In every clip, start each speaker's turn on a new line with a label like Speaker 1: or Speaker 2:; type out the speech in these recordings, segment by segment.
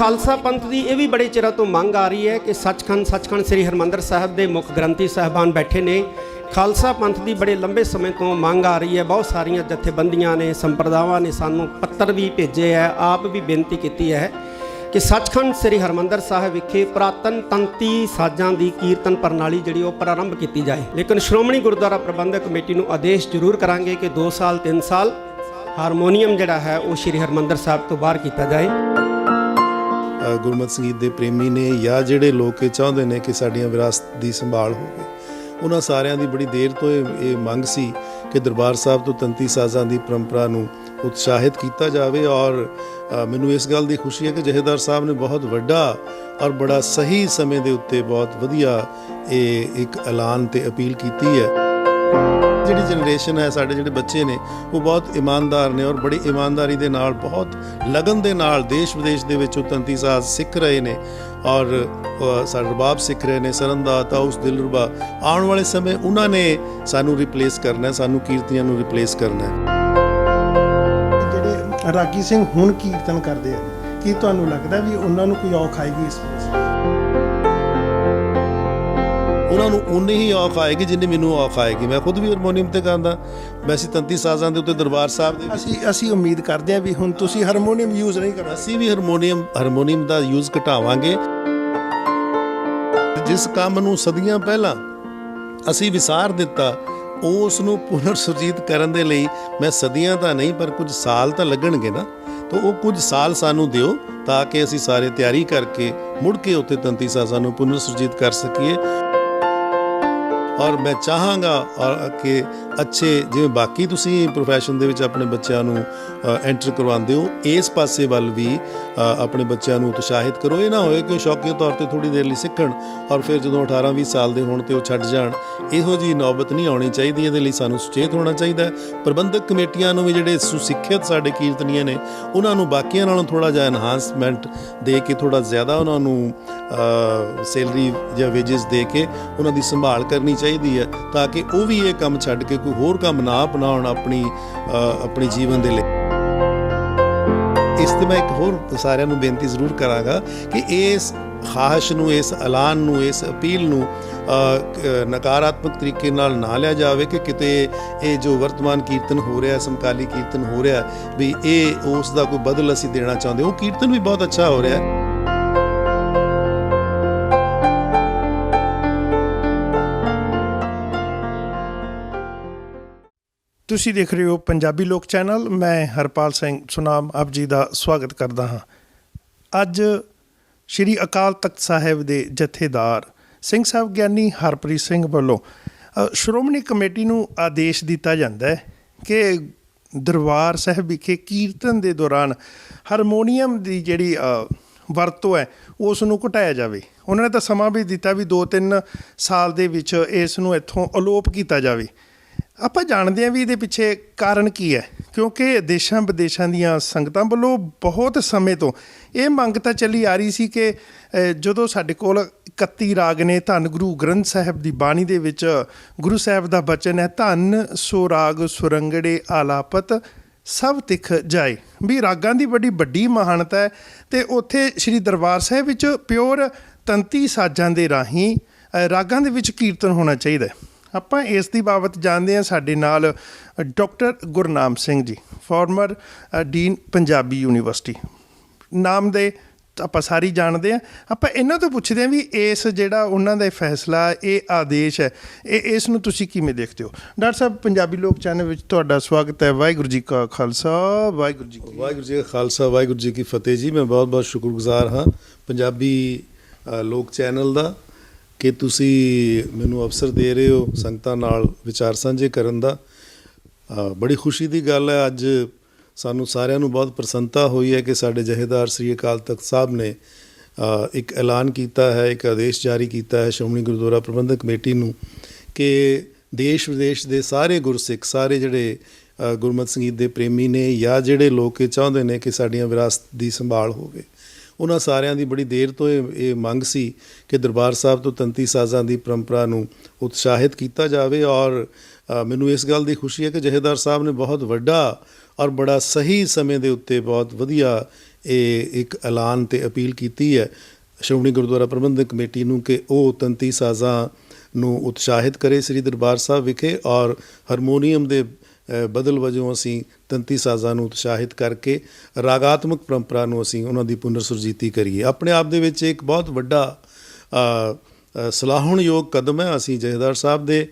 Speaker 1: ਖਾਲਸਾ ਪੰਥ ਦੀ ਇਹ ਵੀ ਬੜੇ ਚਿਰਾਂ ਤੋਂ ਮੰਗ ਆ ਰਹੀ ਹੈ ਕਿ ਸੱਚਖੰਡ ਸ੍ਰੀ ਹਰਿਮੰਦਰ ਸਾਹਿਬ ਦੇ ਮੁੱਖ ਗ੍ਰੰਥੀ ਸਾਹਿਬਾਨ ਬੈਠੇ ਨੇ। ਖਾਲਸਾ ਪੰਥ ਦੀ ਬੜੇ ਲੰਬੇ ਸਮੇਂ ਤੋਂ ਮੰਗ ਆ ਰਹੀ ਹੈ। ਬਹੁਤ ਸਾਰੀਆਂ ਜਥੇਬੰਦੀਆਂ ਨੇ, ਸੰਪਰਦਾਵਾਂ ਨੇ ਸਾਨੂੰ ਪੱਤਰ ਵੀ ਭੇਜੇ ਹੈ, ਆਪ ਵੀ ਬੇਨਤੀ ਕੀਤੀ ਹੈ ਕਿ ਸੱਚਖੰਡ ਸ੍ਰੀ ਹਰਿਮੰਦਰ ਸਾਹਿਬ ਵਿਖੇ ਪੁਰਾਤਨ ਤੰਤੀ ਸਾਜ਼ਾਂ ਦੀ ਕੀਰਤਨ ਪ੍ਰਣਾਲੀ ਜਿਹੜੀ ਉਹ ਪ੍ਰਾਰੰਭ ਕੀਤੀ ਜਾਏ। ਲੇਕਿਨ ਸ਼੍ਰੋਮਣੀ ਗੁਰਦੁਆਰਾ ਪ੍ਰਬੰਧਕ ਕਮੇਟੀ ਨੂੰ ਆਦੇਸ਼ ਜ਼ਰੂਰ ਕਰਾਂਗੇ ਕਿ 2 ਸਾਲ 3 ਸਾਲ ਹਾਰਮੋਨੀਅਮ ਜਿਹੜਾ ਹੈ ਉਹ ਸ੍ਰੀ ਹਰਿਮੰਦਰ ਸਾਹਿਬ ਤੋਂ ਬਾਹਰ ਕੀਤਾ ਜਾਏ।
Speaker 2: ਗੁਰਮਤਿ ਸੰਗੀਤ ਦੇ ਪ੍ਰੇਮੀ ਨੇ ਜਾਂ ਜਿਹੜੇ ਲੋਕ ਇਹ ਚਾਹੁੰਦੇ ਨੇ ਕਿ ਸਾਡੀਆਂ ਵਿਰਾਸਤ ਦੀ ਸੰਭਾਲ ਹੋਵੇ, ਉਹਨਾਂ ਸਾਰਿਆਂ ਦੀ ਬੜੀ ਦੇਰ ਤੋਂ ਇਹ ਮੰਗ ਸੀ ਕਿ ਦਰਬਾਰ ਸਾਹਿਬ ਤੋਂ ਤੰਤੀ ਸਾਜ਼ਾਂ ਦੀ ਪਰੰਪਰਾ ਨੂੰ ਉਤਸ਼ਾਹਿਤ ਕੀਤਾ ਜਾਵੇ। ਔਰ ਮੈਨੂੰ ਇਸ ਗੱਲ ਦੀ ਖੁਸ਼ੀ ਹੈ ਕਿ ਜਥੇਦਾਰ ਸਾਹਿਬ ਨੇ ਬਹੁਤ ਵੱਡਾ ਔਰ ਬੜਾ ਸਹੀ ਸਮੇਂ ਦੇ ਉੱਤੇ ਬਹੁਤ ਵਧੀਆ ਇਹ ਇੱਕ ਐਲਾਨ ਤੇ ਅਪੀਲ ਕੀਤੀ ਹੈ। ਜਿਹੜੀ ਜਨਰੇਸ਼ਨ ਹੈ, ਸਾਡੇ ਜਿਹੜੇ ਬੱਚੇ ਨੇ, ਉਹ ਬਹੁਤ ਇਮਾਨਦਾਰ ਨੇ ਔਰ ਬੜੀ ਇਮਾਨਦਾਰੀ ਦੇ ਨਾਲ, ਬਹੁਤ ਲਗਨ ਦੇ ਨਾਲ ਦੇਸ਼ ਵਿਦੇਸ਼ ਦੇ ਵਿੱਚ ਉਹ ਤੰਤੀ ਸਾਜ਼ ਸਿੱਖ ਰਹੇ ਨੇ ਔਰ ਸਾਡਾ ਰਬਾਬ ਸਿੱਖ ਰਹੇ ਨੇ, ਸਰੰਦਾ, ਤਾਊਸ, ਦਿਲਰੂਬਾ। ਆਉਣ ਵਾਲੇ ਸਮੇਂ ਉਹਨਾਂ ਨੇ ਸਾਨੂੰ ਰਿਪਲੇਸ ਕਰਨਾ, ਸਾਨੂੰ ਕੀਰਤਨੀਆਂ ਨੂੰ ਰਿਪਲੇਸ ਕਰਨਾ।
Speaker 3: ਜਿਹੜੇ ਰਾਗੀ ਸਿੰਘ ਹੁਣ ਕੀਰਤਨ ਕਰਦੇ ਆ, ਕੀ ਤੁਹਾਨੂੰ ਲੱਗਦਾ ਵੀ ਉਹਨਾਂ ਨੂੰ ਕੋਈ ਔਖ ਆਏਗੀ ਇਸ ਵਿੱਚ?
Speaker 2: ਉਹਨਾਂ ਨੂੰ ਉਨੀ ਹੀ ਔਖ ਆਏਗੀ ਜਿੰਨੀ ਮੈਨੂੰ ਔਖ ਆਏਗੀ। ਮੈਂ ਖੁਦ ਵੀ ਹਾਰਮੋਨੀਅਮ ਤੇ ਗਾਉਂਦਾ, ਵੈਸੇ ਤੰਤੀ ਸਾਜ਼ਾਂ ਦੇ ਉੱਤੇ ਦਰਬਾਰ ਸਾਹਿਬ ਦੇ
Speaker 3: ਅਸੀਂ ਉਮੀਦ ਕਰਦੇ ਹਾਂ ਵੀ ਹੁਣ ਤੁਸੀਂ ਹਾਰਮੋਨੀਅਮ ਯੂਜ਼ ਨਹੀਂ ਕਰਨਾ।
Speaker 2: ਅਸੀਂ ਵੀ ਹਾਰਮੋਨੀਅਮ ਦਾ ਯੂਜ਼ ਘਟਾਵਾਂਗੇ। ਜਿਸ ਕੰਮ ਨੂੰ ਸਦੀਆਂ ਪਹਿਲਾਂ ਅਸੀਂ ਵਿਸਾਰ ਦਿੱਤਾ, ਉਸ ਨੂੰ ਪੁਨਰ ਸੁਰਜੀਤ ਕਰਨ ਦੇ ਲਈ ਮੈਂ ਸਦੀਆਂ ਤਾਂ ਨਹੀਂ ਪਰ ਕੁਝ ਸਾਲ ਤਾਂ ਲੱਗਣਗੇ ਨਾ। ਤਾਂ ਉਹ ਕੁਝ ਸਾਲ ਸਾਨੂੰ ਦਿਓ ਤਾਂ ਕਿ ਅਸੀਂ ਸਾਰੇ ਤਿਆਰੀ ਕਰਕੇ ਮੁੜ ਕੇ ਉੱਥੇ ਤੰਤੀ ਸਾਜ਼ਾਂ ਨੂੰ ਪੁਨਰ ਸੁਰਜੀਤ ਕਰ ਸਕੀਏ। ਔਰ ਮੈਂ ਚਾਹਾਂਗਾ ਕਿ ਅੱਛੇ, ਜਿਵੇਂ ਬਾਕੀ ਤੁਸੀਂ ਪ੍ਰੋਫੈਸ਼ਨ ਦੇ ਵਿੱਚ ਆਪਣੇ ਬੱਚਿਆਂ ਨੂੰ ਐਂਟਰ ਕਰਵਾਉਂਦੇ ਹੋ, ਇਸ ਪਾਸੇ ਵੱਲ ਵੀ ਆਪਣੇ ਬੱਚਿਆਂ ਨੂੰ ਉਤਸ਼ਾਹਿਤ ਕਰੋ। ਇਹ ਨਾ ਹੋਏ ਕਿ ਉਹ ਸ਼ੌਕੀਆ ਤੌਰ ਤੇ ਥੋੜ੍ਹੀ ਦੇਰ ਲਈ ਸਿੱਖਣ ਔਰ ਫਿਰ ਜਦੋਂ 18-20 ਸਾਲ ਦੇ ਹੋਣ ਤੇ ਉਹ ਛੱਡ ਜਾਣ। ਇਹੋ ਜਿਹੀ ਨੌਬਤ ਨਹੀਂ ਆਉਣੀ ਚਾਹੀਦੀ। ਇਹਦੇ ਲਈ ਸਾਨੂੰ ਸੁਚੇਤ ਹੋਣਾ ਚਾਹੀਦਾ ਹੈ। ਪ੍ਰਬੰਧਕ ਕਮੇਟੀਆਂ ਨੂੰ ਵੀ, ਜਿਹੜੇ ਸੁਸਿੱਖਿਅਤ ਸਾਡੇ ਕੀਰਤਨੀਏ ਨੇ, ਉਹਨਾਂ ਨੂੰ ਬਾਕੀਆਂ ਨਾਲੋਂ ਥੋੜ੍ਹਾ ਜਿਹਾ ਐਨਹਾਂਸਮੈਂਟ ਦੇ ਕੇ, ਥੋੜ੍ਹਾ ਜ਼ਿਆਦਾ ਉਹਨਾਂ ਨੂੰ ਸੈਲਰੀ ਜਾਂ ਵੇਜਸ ਦੇ ਕੇ ਉਹਨਾਂ ਦੀ ਸੰਭਾਲ ਕਰਨੀ ਚਾਹੀਦੀ ਹੈ, ਤਾਂ ਕਿ ਉਹ ਵੀ ਇਹ ਕੰਮ ਛੱਡ ਕੇ ਕੋਈ ਹੋਰ ਕੰਮ ਨਾ ਅਪਣਾਉਣ ਆਪਣੀ ਜੀਵਨ ਦੇ ਲਈ। ਇਸ ਤੇ ਮੈਂ ਇੱਕ ਹੋਰ ਸਾਰਿਆਂ ਨੂੰ ਬੇਨਤੀ ਜ਼ਰੂਰ ਕਰਾਂਗਾ ਕਿ ਇਸ ਖਾਹਿਸ਼ ਨੂੰ, ਇਸ ਐਲਾਨ ਨੂੰ, ਇਸ ਅਪੀਲ ਨੂੰ ਨਕਾਰਾਤਮਕ ਤਰੀਕੇ ਨਾਲ ਨਾ ਲਿਆ ਜਾਵੇ ਕਿ ਕਿਤੇ ਇਹ ਜੋ ਵਰਤਮਾਨ ਕੀਰਤਨ ਹੋ ਰਿਹਾ, ਸਮਕਾਲੀ ਕੀਰਤਨ ਹੋ ਰਿਹਾ, ਵੀ ਇਹ ਉਸ ਦਾ ਕੋਈ ਬਦਲ ਅਸੀਂ ਦੇਣਾ ਚਾਹੁੰਦੇ। ਉਹ ਕੀਰਤਨ ਵੀ ਬਹੁਤ ਅੱਛਾ ਹੋ ਰਿਹਾ।
Speaker 3: ਤੁਸੀਂ ਦੇਖ ਰਹੇ ਹੋ ਪੰਜਾਬੀ ਲੋਕ ਚੈਨਲ। ਮੈਂ ਹਰਪਾਲ ਸਿੰਘ ਸੁਨਾਮ ਆਪ ਜੀ ਦਾ ਸਵਾਗਤ ਕਰਦਾ ਹਾਂ। ਅੱਜ ਸ਼੍ਰੀ ਅਕਾਲ ਤਖਤ ਸਾਹਿਬ ਦੇ ਜਥੇਦਾਰ ਸਿੰਘ ਸਾਹਿਬ ਗਿਆਨੀ ਹਰਪ੍ਰੀਤ ਸਿੰਘ ਵੱਲੋਂ ਸ਼੍ਰੋਮਣੀ ਕਮੇਟੀ ਨੂੰ ਆਦੇਸ਼ ਦਿੱਤਾ ਜਾਂਦਾ ਹੈ ਕਿ ਦਰਬਾਰ ਸਾਹਿਬ ਵਿਖੇ ਕੀਰਤਨ ਦੇ ਦੌਰਾਨ ਹਾਰਮੋਨੀਅਮ ਦੀ ਜਿਹੜੀ ਵਰਤੋਂ ਹੈ ਉਸ ਨੂੰ ਘਟਾਇਆ ਜਾਵੇ। ਉਹਨਾਂ ਨੇ ਤਾਂ ਸਮਾਂ ਵੀ ਦਿੱਤਾ ਵੀ 2-3 ਸਾਲ ਦੇ ਵਿੱਚ ਇਸ ਨੂੰ ਇੱਥੋਂ ਅਲੋਪ ਕੀਤਾ ਜਾਵੇ। ਆਪਾਂ ਜਾਣਦੇ ਹਾਂ ਵੀ ਇਹਦੇ ਪਿੱਛੇ ਕਾਰਨ ਕੀ ਹੈ, ਕਿਉਂਕਿ ਦੇਸ਼ਾਂ ਵਿਦੇਸ਼ਾਂ ਦੀਆਂ ਸੰਗਤਾਂ ਵੱਲੋਂ ਬਹੁਤ ਸਮੇਂ ਤੋਂ ਇਹ ਮੰਗ ਤਾਂ ਚੱਲੀ ਆ ਰਹੀ ਸੀ ਕਿ ਜਦੋਂ ਸਾਡੇ ਕੋਲ 31 ਰਾਗ ਨੇ, ਧੰਨ ਗੁਰੂ ਗ੍ਰੰਥ ਸਾਹਿਬ ਦੀ ਬਾਣੀ ਦੇ ਵਿੱਚ ਗੁਰੂ ਸਾਹਿਬ ਦਾ ਬਚਨ ਹੈ, ਧੰਨ ਸੋ ਰਾਗ ਸੁਰੰਗੜੇ ਆਲਾਪਤ ਸਭ ਤਿਖ ਜਾਏ, ਵੀ ਰਾਗਾਂ ਦੀ ਵੱਡੀ ਮਹਾਨਤਾ ਹੈ। ਅਤੇ ਉੱਥੇ ਸ਼੍ਰੀ ਦਰਬਾਰ ਸਾਹਿਬ ਵਿੱਚ ਪਿਓਰ ਤੰਤੀ ਸਾਜ਼ਾਂ ਦੇ ਰਾਹੀਂ ਰਾਗਾਂ ਦੇ ਵਿੱਚ ਕੀਰਤਨ ਹੋਣਾ ਚਾਹੀਦਾ। ਆਪਾਂ ਇਸ ਦੀ ਬਾਬਤ ਜਾਣਦੇ ਹਾਂ। ਸਾਡੇ ਨਾਲ doctor Gurnam Singh ji, farmer dean Punjabi university, ਨਾਮ ਦੇ ਆਪਾਂ ਸਾਰੀ ਜਾਣਦੇ ਹਾਂ। ਆਪਾਂ ਇਹਨਾਂ ਤੋਂ ਪੁੱਛਦੇ ਹਾਂ ਵੀ ਇਸ ਜਿਹੜਾ ਉਹਨਾਂ ਦਾ ਫੈਸਲਾ, ਇਹ ਆਦੇਸ਼ ਹੈ, ਇਸ ਨੂੰ ਤੁਸੀਂ ਕਿਵੇਂ ਦੇਖਦੇ ਹੋ? ਡਾਕਟਰ ਸਾਹਿਬ, ਪੰਜਾਬੀ ਲੋਕ ਚੈਨਲ ਵਿੱਚ ਤੁਹਾਡਾ ਸਵਾਗਤ ਹੈ। ਵਾਹਿਗੁਰੂ ਜੀ ਕਾ ਖਾਲਸਾ, ਵਾਹਿਗੁਰੂ ਜੀ
Speaker 2: ਕਾ ਖਾਲਸਾ, ਵਾਹਿਗੁਰੂ ਜੀ ਕੀ ਫਤਿਹ ਜੀ। ਮੈਂ ਬਹੁਤ ਸ਼ੁਕਰਗੁਜ਼ਾਰ ਹਾਂ ਪੰਜਾਬੀ ਲੋਕ ਚੈਨਲ ਦਾ ਕਿ ਤੁਸੀਂ ਮੈਨੂੰ ਅਵਸਰ ਦੇ ਰਹੇ ਹੋ ਸੰਗਤਾਂ ਨਾਲ ਵਿਚਾਰ ਸਾਂਝੇ ਕਰਨ ਦਾ। ਬੜੀ ਖੁਸ਼ੀ ਦੀ ਗੱਲ ਹੈ, ਅੱਜ ਸਾਨੂੰ ਸਾਰਿਆਂ ਨੂੰ ਬਹੁਤ ਪ੍ਰਸੰਨਤਾ ਹੋਈ ਹੈ ਕਿ ਸਾਡੇ ਜਥੇਦਾਰ ਸ੍ਰੀ ਅਕਾਲ ਤਖਤ ਸਾਹਿਬ ਨੇ ਇੱਕ ਐਲਾਨ ਕੀਤਾ ਹੈ, ਇੱਕ ਆਦੇਸ਼ ਜਾਰੀ ਕੀਤਾ ਹੈ ਸ਼੍ਰੋਮਣੀ ਗੁਰਦੁਆਰਾ ਪ੍ਰਬੰਧਕ ਕਮੇਟੀ ਨੂੰ ਕਿ ਦੇਸ਼ ਵਿਦੇਸ਼ ਦੇ ਸਾਰੇ ਗੁਰਸਿੱਖ, ਸਾਰੇ ਜਿਹੜੇ ਗੁਰਮਤਿ ਸੰਗੀਤ ਦੇ ਪ੍ਰੇਮੀ ਨੇ ਜਾਂ ਜਿਹੜੇ ਲੋਕ ਇਹ ਚਾਹੁੰਦੇ ਨੇ ਕਿ ਸਾਡੀਆਂ ਵਿਰਾਸਤ ਦੀ ਸੰਭਾਲ ਹੋਵੇ, ਉਹਨਾਂ ਸਾਰਿਆਂ ਦੀ ਬੜੀ ਦੇਰ ਤੋਂ ਇਹ ਮੰਗ ਸੀ ਕਿ ਦਰਬਾਰ ਸਾਹਿਬ ਤੋਂ ਤੰਤੀ ਸਾਜ਼ਾਂ ਦੀ ਪਰੰਪਰਾ ਨੂੰ ਉਤਸ਼ਾਹਿਤ ਕੀਤਾ ਜਾਵੇ। ਔਰ ਮੈਨੂੰ ਇਸ ਗੱਲ ਦੀ ਖੁਸ਼ੀ ਹੈ ਕਿ ਜਥੇਦਾਰ ਸਾਹਿਬ ਨੇ ਬਹੁਤ ਵੱਡਾ ਔਰ ਬੜਾ ਸਹੀ ਸਮੇਂ ਦੇ ਉੱਤੇ ਬਹੁਤ ਵਧੀਆ ਇਹ ਇੱਕ ਐਲਾਨ ਤੇ ਅਪੀਲ ਕੀਤੀ ਹੈ ਸ਼੍ਰੋਮਣੀ ਗੁਰਦੁਆਰਾ ਪ੍ਰਬੰਧਕ ਕਮੇਟੀ ਨੂੰ ਕਿ ਉਹ ਤੰਤੀ ਸਾਜ਼ਾਂ ਨੂੰ ਉਤਸ਼ਾਹਿਤ ਕਰੇ ਸ੍ਰੀ ਦਰਬਾਰ ਸਾਹਿਬ ਵਿਖੇ, ਔਰ ਹਾਰਮੋਨੀਅਮ ਦੇ ਬਦਲ ਵਜੋਂ ਅਸੀਂ ਤੰਤੀ ਸਾਜ਼ਾਂ ਨੂੰ ਉਤਸ਼ਾਹਿਤ ਕਰਕੇ ਰਾਗਾਤਮਕ ਪਰੰਪਰਾ ਨੂੰ ਅਸੀਂ ਉਹਨਾਂ ਦੀ ਪੁਨਰ ਸੁਰਜੀਤੀ ਕਰੀਏ। ਆਪਣੇ ਆਪ ਦੇ ਵਿੱਚ ਇੱਕ ਬਹੁਤ ਵੱਡਾ ਸਲਾਹੁਣਯੋਗ ਕਦਮ ਹੈ। ਅਸੀਂ ਜਥੇਦਾਰ ਸਾਹਿਬ ਦੇ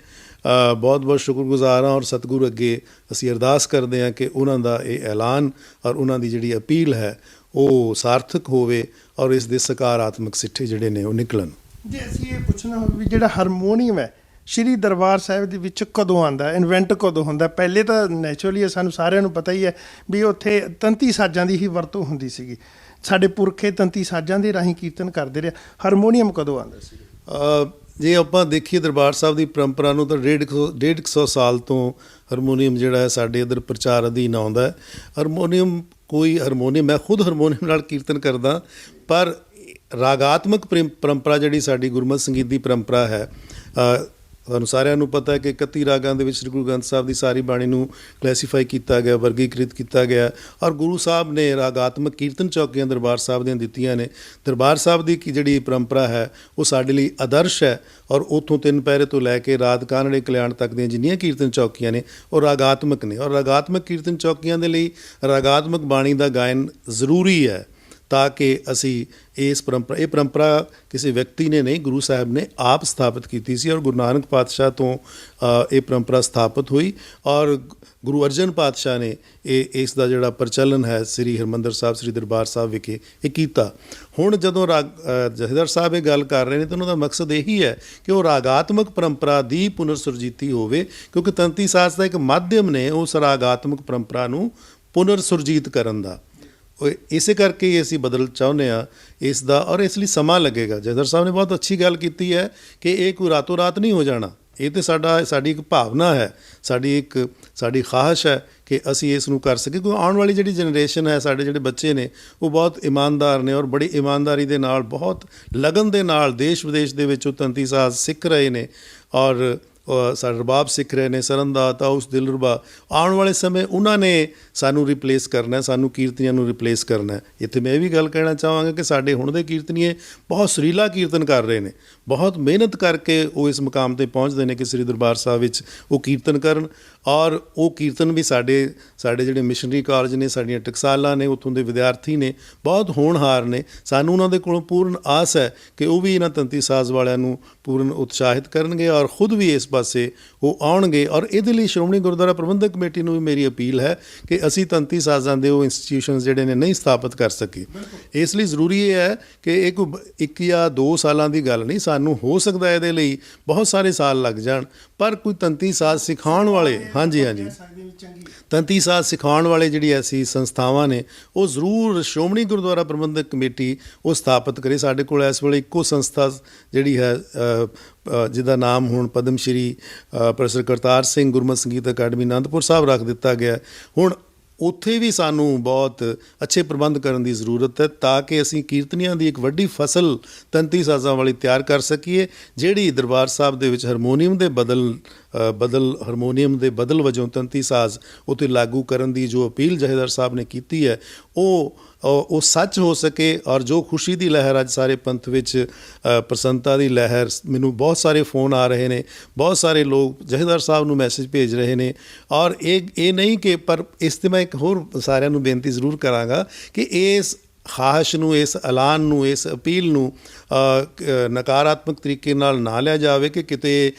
Speaker 2: ਬਹੁਤ ਬਹੁਤ ਸ਼ੁਕਰਗੁਜ਼ਾਰ ਹਾਂ, ਔਰ ਸਤਿਗੁਰੂ ਅੱਗੇ ਅਸੀਂ ਅਰਦਾਸ ਕਰਦੇ ਹਾਂ ਕਿ ਉਹਨਾਂ ਦਾ ਇਹ ਐਲਾਨ ਔਰ ਉਹਨਾਂ ਦੀ ਜਿਹੜੀ ਅਪੀਲ ਹੈ ਉਹ ਸਾਰਥਕ ਹੋਵੇ ਔਰ ਇਸ ਦੇ ਸਕਾਰਾਤਮਕ ਸਿੱਟੇ ਜਿਹੜੇ ਨੇ ਉਹ ਨਿਕਲਣ।
Speaker 3: ਜੇ ਅਸੀਂ ਇਹ ਪੁੱਛਣਾ ਹੋਵੇ ਵੀ ਜਿਹੜਾ ਹਾਰਮੋਨੀਅਮ ਹੈ ਸ਼੍ਰੀ ਦਰਬਾਰ ਸਾਹਿਬ ਦੇ ਵਿੱਚ ਕਦੋਂ ਆਉਂਦਾ, ਇਨਵੈਂਟ ਕਦੋਂ ਹੁੰਦਾ? ਪਹਿਲੇ ਤਾਂ ਨੈਚੁਰਲੀ ਸਾਨੂੰ ਸਾਰਿਆਂ ਨੂੰ ਪਤਾ ਹੀ ਹੈ ਵੀ ਉੱਥੇ ਤੰਤੀ ਸਾਜ਼ਾਂ ਦੀ ਹੀ ਵਰਤੋਂ ਹੁੰਦੀ ਸੀਗੀ, ਸਾਡੇ ਪੁਰਖੇ ਤੰਤੀ ਸਾਜ਼ਾਂ ਦੇ ਰਾਹੀਂ ਕੀਰਤਨ ਕਰਦੇ ਰਹੇ। ਹਾਰਮੋਨੀਅਮ ਕਦੋਂ ਆਉਂਦਾ ਸੀ?
Speaker 2: ਜੇ ਆਪਾਂ ਦੇਖੀਏ ਦਰਬਾਰ ਸਾਹਿਬ ਦੀ ਪਰੰਪਰਾ ਨੂੰ ਤਾਂ 150 ਸਾਲ ਤੋਂ ਹਾਰਮੋਨੀਅਮ ਜਿਹੜਾ ਹੈ ਸਾਡੇ ਇੱਧਰ ਪ੍ਰਚਾਰ ਅਧੀਨ ਆਉਂਦਾ ਹੈ। ਹਾਰਮੋਨੀਅਮ ਮੈਂ ਖੁਦ ਹਾਰਮੋਨੀਅਮ ਨਾਲ ਕੀਰਤਨ ਕਰਦਾ, ਪਰ ਰਾਗਾਤਮਕ ਪਰੰਪਰਾ ਜਿਹੜੀ ਸਾਡੀ ਗੁਰਮਤਿ ਸੰਗੀਤ ਦੀ ਪਰੰਪਰਾ ਹੈ, ਤੁਹਾਨੂੰ ਸਾਰਿਆਂ ਨੂੰ ਪਤਾ ਹੈ ਕਿ 31 ਰਾਗਾਂ ਦੇ ਵਿੱਚ ਸ੍ਰੀ ਗੁਰੂ ਗ੍ਰੰਥ ਸਾਹਿਬ ਦੀ ਸਾਰੀ ਬਾਣੀ ਨੂੰ ਕਲਾਸੀਫਾਈ ਕੀਤਾ ਗਿਆ, ਵਰਗੀਕ੍ਰਿਤ ਕੀਤਾ ਗਿਆ, ਔਰ ਗੁਰੂ ਸਾਹਿਬ ਨੇ ਰਾਗਾਤਮਕ ਕੀਰਤਨ ਚੌਕੀਆਂ ਦਰਬਾਰ ਸਾਹਿਬ ਦੀਆਂ ਦਿੱਤੀਆਂ ਨੇ। ਦਰਬਾਰ ਸਾਹਿਬ ਦੀ ਜਿਹੜੀ ਪਰੰਪਰਾ ਹੈ ਉਹ ਸਾਡੇ ਲਈ ਆਦਰਸ਼ ਹੈ, ਔਰ ਉੱਥੋਂ 3 ਪਹਿਰੇ ਤੋਂ ਲੈ ਕੇ ਰਾਤ ਕਾਨੜੇ ਕਲਿਆਣ ਤੱਕ ਦੀਆਂ ਜਿੰਨੀਆਂ ਕੀਰਤਨ ਚੌਕੀਆਂ ਨੇ ਉਹ ਰਾਗਾਤਮਕ ਨੇ, ਔਰ ਰਾਗਾਤਮਕ ਕੀਰਤਨ ਚੌਕੀਆਂ ਦੇ ਲਈ ਰਾਗਾਤਮਕ ਬਾਣੀ ਦਾ ਗਾਇਨ ਜ਼ਰੂਰੀ ਹੈ ਤਾਂ ਕਿ ਅਸੀਂ ਇਹ ਪਰੰਪਰਾ ਕਿਸੇ ਵਿਅਕਤੀ ਨੇ ਨਹੀਂ, ਗੁਰੂ ਸਾਹਿਬ ਨੇ ਆਪ ਸਥਾਪਿਤ ਕੀਤੀ ਸੀ, ਔਰ ਗੁਰੂ ਨਾਨਕ ਪਾਤਸ਼ਾਹ ਤੋਂ ਇਹ ਪਰੰਪਰਾ ਸਥਾਪਿਤ ਹੋਈ, ਔਰ ਗੁਰੂ ਅਰਜਨ ਪਾਤਸ਼ਾਹ ਨੇ ਇਸ ਦਾ ਜਿਹੜਾ ਪ੍ਰਚਲਨ ਹੈ ਸ੍ਰੀ ਹਰਿਮੰਦਰ ਸਾਹਿਬ ਸ੍ਰੀ ਦਰਬਾਰ ਸਾਹਿਬ ਵਿਖੇ ਇਹ ਕੀਤਾ। ਹੁਣ ਜਦੋਂ ਜਥੇਦਾਰ ਸਾਹਿਬ ਇਹ ਗੱਲ ਕਰ ਰਹੇ ਨੇ ਤਾਂ ਉਹਨਾਂ ਦਾ ਮਕਸਦ ਇਹੀ ਹੈ ਕਿ ਉਹ ਰਾਗਾਤਮਕ ਪਰੰਪਰਾ ਦੀ ਪੁਨਰ ਸੁਰਜੀਤੀ ਹੋਵੇ, ਕਿਉਂਕਿ ਤੰਤੀ ਸਾਜ਼ ਦਾ ਇੱਕ ਮਾਧਿਅਮ ਨੇ ਉਸ ਰਾਗਾਤਮਕ ਪਰੰਪਰਾ ਨੂੰ ਪੁਨਰ ਸੁਰਜੀਤ ਕਰਨ ਦਾ। ਇਸੇ ਕਰਕੇ ਹੀ ਅਸੀਂ ਬਦਲ ਚਾਹੁੰਦੇ ਹਾਂ ਇਸ ਦਾ, ਔਰ ਇਸ ਲਈ ਸਮਾਂ ਲੱਗੇਗਾ। ਜਥੇਦਾਰ ਸਾਹਿਬ ਨੇ ਬਹੁਤ ਅੱਛੀ ਗੱਲ ਕੀਤੀ ਹੈ ਕਿ ਇਹ ਕੋਈ ਰਾਤੋਂ ਰਾਤ ਨਹੀਂ ਹੋ ਜਾਣਾ, ਇਹ ਤਾਂ ਸਾਡੀ ਇੱਕ ਭਾਵਨਾ ਹੈ, ਸਾਡੀ ਖਾਹਿਸ਼ ਹੈ ਕਿ ਅਸੀਂ ਇਸ ਨੂੰ ਕਰ ਸਕੀਏ। ਕਿਉਂਕਿ ਆਉਣ ਵਾਲੀ ਜਿਹੜੀ ਜਨਰੇਸ਼ਨ ਹੈ, ਸਾਡੇ ਜਿਹੜੇ ਬੱਚੇ ਨੇ ਉਹ ਬਹੁਤ ਇਮਾਨਦਾਰ ਨੇ, ਔਰ ਬੜੀ ਇਮਾਨਦਾਰੀ ਦੇ ਨਾਲ ਬਹੁਤ ਲਗਨ ਦੇ ਨਾਲ ਦੇਸ਼ ਵਿਦੇਸ਼ ਦੇ ਵਿੱਚ ਉਹ ਤੰਤੀ ਸਾਜ਼ ਸਿੱਖ ਰਹੇ ਨੇ, ਔਰ ਸਾਡਾ ਰਬਾਬ ਸਿੱਖ ਰਹੇ ਨੇ, ਸਰੰਦਾ, ਤਾਊਸ, ਦਿਲਰਬਾ। ਆਉਣ ਵਾਲੇ ਸਮੇਂ ਉਹਨਾਂ ਨੇ ਸਾਨੂੰ ਰਿਪਲੇਸ ਕਰਨਾ, ਸਾਨੂੰ ਕੀਰਤਨੀਆਂ ਨੂੰ ਰਿਪਲੇਸ ਕਰਨਾ। ਇੱਥੇ ਮੈਂ ਇਹ ਵੀ ਗੱਲ ਕਹਿਣਾ ਚਾਹਾਂਗਾ ਕਿ ਸਾਡੇ ਹੁਣ ਦੇ ਕੀਰਤਨੀਏ ਬਹੁਤ ਸੁਰੀਲਾ ਕੀਰਤਨ ਕਰ ਰਹੇ ਨੇ, ਬਹੁਤ ਮਿਹਨਤ ਕਰਕੇ ਉਹ ਇਸ ਮੁਕਾਮ 'ਤੇ ਪਹੁੰਚਦੇ ਨੇ ਕਿ ਸ੍ਰੀ ਦਰਬਾਰ ਸਾਹਿਬ ਵਿੱਚ ਉਹ ਕੀਰਤਨ ਕਰਨ, ਔਰ ਉਹ ਕੀਰਤਨ ਵੀ ਸਾਡੇ ਜਿਹੜੇ ਮਿਸ਼ਨਰੀ ਕਾਲਜ ਨੇ, ਸਾਡੀਆਂ ਟਕਸਾਲਾਂ ਨੇ, ਉੱਥੋਂ ਦੇ ਵਿਦਿਆਰਥੀ ਨੇ, ਬਹੁਤ ਹੋਣਹਾਰ ਨੇ। ਸਾਨੂੰ ਉਹਨਾਂ ਦੇ ਕੋਲੋਂ ਪੂਰਨ ਆਸ ਹੈ ਕਿ ਉਹ ਵੀ ਇਹਨਾਂ ਤੰਤੀ ਸਾਜ਼ ਵਾਲਿਆਂ ਨੂੰ ਪੂਰਨ ਉਤਸ਼ਾਹਿਤ ਕਰਨਗੇ, ਔਰ ਖੁਦ ਵੀ ਇਸ ਪਾਸੇ ਉਹ ਆਉਣਗੇ। ਔਰ ਇਹਦੇ ਲਈ ਸ਼੍ਰੋਮਣੀ ਗੁਰਦੁਆਰਾ ਪ੍ਰਬੰਧਕ ਕਮੇਟੀ ਨੂੰ ਵੀ ਮੇਰੀ ਅਪੀਲ ਹੈ ਕਿ ਅਸੀਂ ਤੰਤੀ ਸਾਜ਼ਾਂ ਦੇ ਉਹ ਇੰਸਟੀਟਿਊਸ਼ਨਸ ਜਿਹੜੇ ਨੇ ਨਹੀਂ ਸਥਾਪਿਤ ਕਰ ਸਕੇ। ਇਸ ਲਈ ਜ਼ਰੂਰੀ ਇਹ ਹੈ ਕਿ ਇਹ ਕੋਈ 1 ਜਾਂ 2 ਸਾਲਾਂ ਦੀ ਗੱਲ ਨਹੀਂ, ਸਾਨੂੰ ਹੋ ਸਕਦਾ ਇਹਦੇ ਲਈ ਬਹੁਤ ਸਾਰੇ ਸਾਲ ਲੱਗ ਜਾਣ, ਪਰ ਕੋਈ ਤੰਤੀ ਸਾਜ਼ ਸਿਖਾਉਣ ਵਾਲੇ, ਹਾਂਜੀ ਤੰਤੀ ਸਾਜ਼ ਸਿਖਾਉਣ ਵਾਲੇ ਜਿਹੜੀ ਐਸੀ ਸੰਸਥਾਵਾਂ ਨੇ ਉਹ ਜ਼ਰੂਰ ਸ਼੍ਰੋਮਣੀ ਗੁਰਦੁਆਰਾ ਪ੍ਰਬੰਧਕ ਕਮੇਟੀ ਉਹ ਸਥਾਪਿਤ ਕਰੇ। ਸਾਡੇ ਕੋਲ ਇਸ ਵੇਲੇ ਇੱਕੋ ਸੰਸਥਾ ਜਿਹੜੀ ਹੈ ਜਿਹਦਾ ਨਾਮ ਹੁਣ ਪਦਮ ਸ਼੍ਰੀ ਪ੍ਰੋਫੈਸਰ ਕਰਤਾਰ ਸਿੰਘ ਗੁਰਮਤਿ ਸੰਗੀਤ ਅਕੈਡਮੀ ਅਨੰਦਪੁਰ ਸਾਹਿਬ ਰੱਖ ਦਿੱਤਾ ਗਿਆ। ਹੁਣ ਉੱਥੇ ਵੀ ਸਾਨੂੰ ਬਹੁਤ ਅੱਛੇ ਪ੍ਰਬੰਧ ਕਰਨ ਦੀ ਜ਼ਰੂਰਤ ਹੈ ਤਾਂ ਕਿ ਅਸੀਂ ਕੀਰਤਨੀਆਂ ਦੀ ਇੱਕ ਵੱਡੀ ਫਸਲ ਤੰਤੀ ਸਾਜ਼ਾਂ ਵਾਲੀ ਤਿਆਰ ਕਰ ਸਕੀਏ, ਜਿਹੜੀ ਦਰਬਾਰ ਸਾਹਿਬ ਦੇ ਵਿੱਚ ਹਾਰਮੋਨੀਅਮ ਦੇ ਬਦਲ ਵਜੋਂ ਤੰਤੀ ਸਾਜ਼ ਉੱਤੇ ਲਾਗੂ ਕਰਨ ਦੀ ਜੋ ਅਪੀਲ ਜਥੇਦਾਰ ਸਾਹਿਬ ਨੇ ਕੀਤੀ ਹੈ ਉਹ ਸੱਚ ਹੋ ਸਕੇ। ਔਰ ਜੋ ਖੁਸ਼ੀ ਦੀ ਲਹਿਰ ਅੱਜ ਸਾਰੇ ਪੰਥ ਵਿੱਚ, ਪ੍ਰਸੰਨਤਾ ਦੀ ਲਹਿਰ, ਮੈਨੂੰ ਬਹੁਤ ਸਾਰੇ ਫੋਨ ਆ ਰਹੇ ਨੇ, ਬਹੁਤ ਸਾਰੇ ਲੋਕ ਜਥੇਦਾਰ ਸਾਹਿਬ ਨੂੰ ਮੈਸੇਜ ਭੇਜ ਰਹੇ ਨੇ, ਔਰ ਇਹ ਨਹੀਂ ਕਿ, ਪਰ ਇਸ 'ਤੇ ਮੈਂ ਇੱਕ ਹੋਰ ਸਾਰਿਆਂ ਨੂੰ ਬੇਨਤੀ ਜ਼ਰੂਰ ਕਰਾਂਗਾ ਕਿ ਇਸ ਖਾਹਿਸ਼ ਨੂੰ, ਇਸ ਐਲਾਨ ਨੂੰ, ਇਸ ਅਪੀਲ ਨੂੰ ਨਕਾਰਾਤਮਕ ਤਰੀਕੇ ਨਾਲ ਨਾ ਲਿਆ ਜਾਵੇ ਕਿ ਕਿਤੇ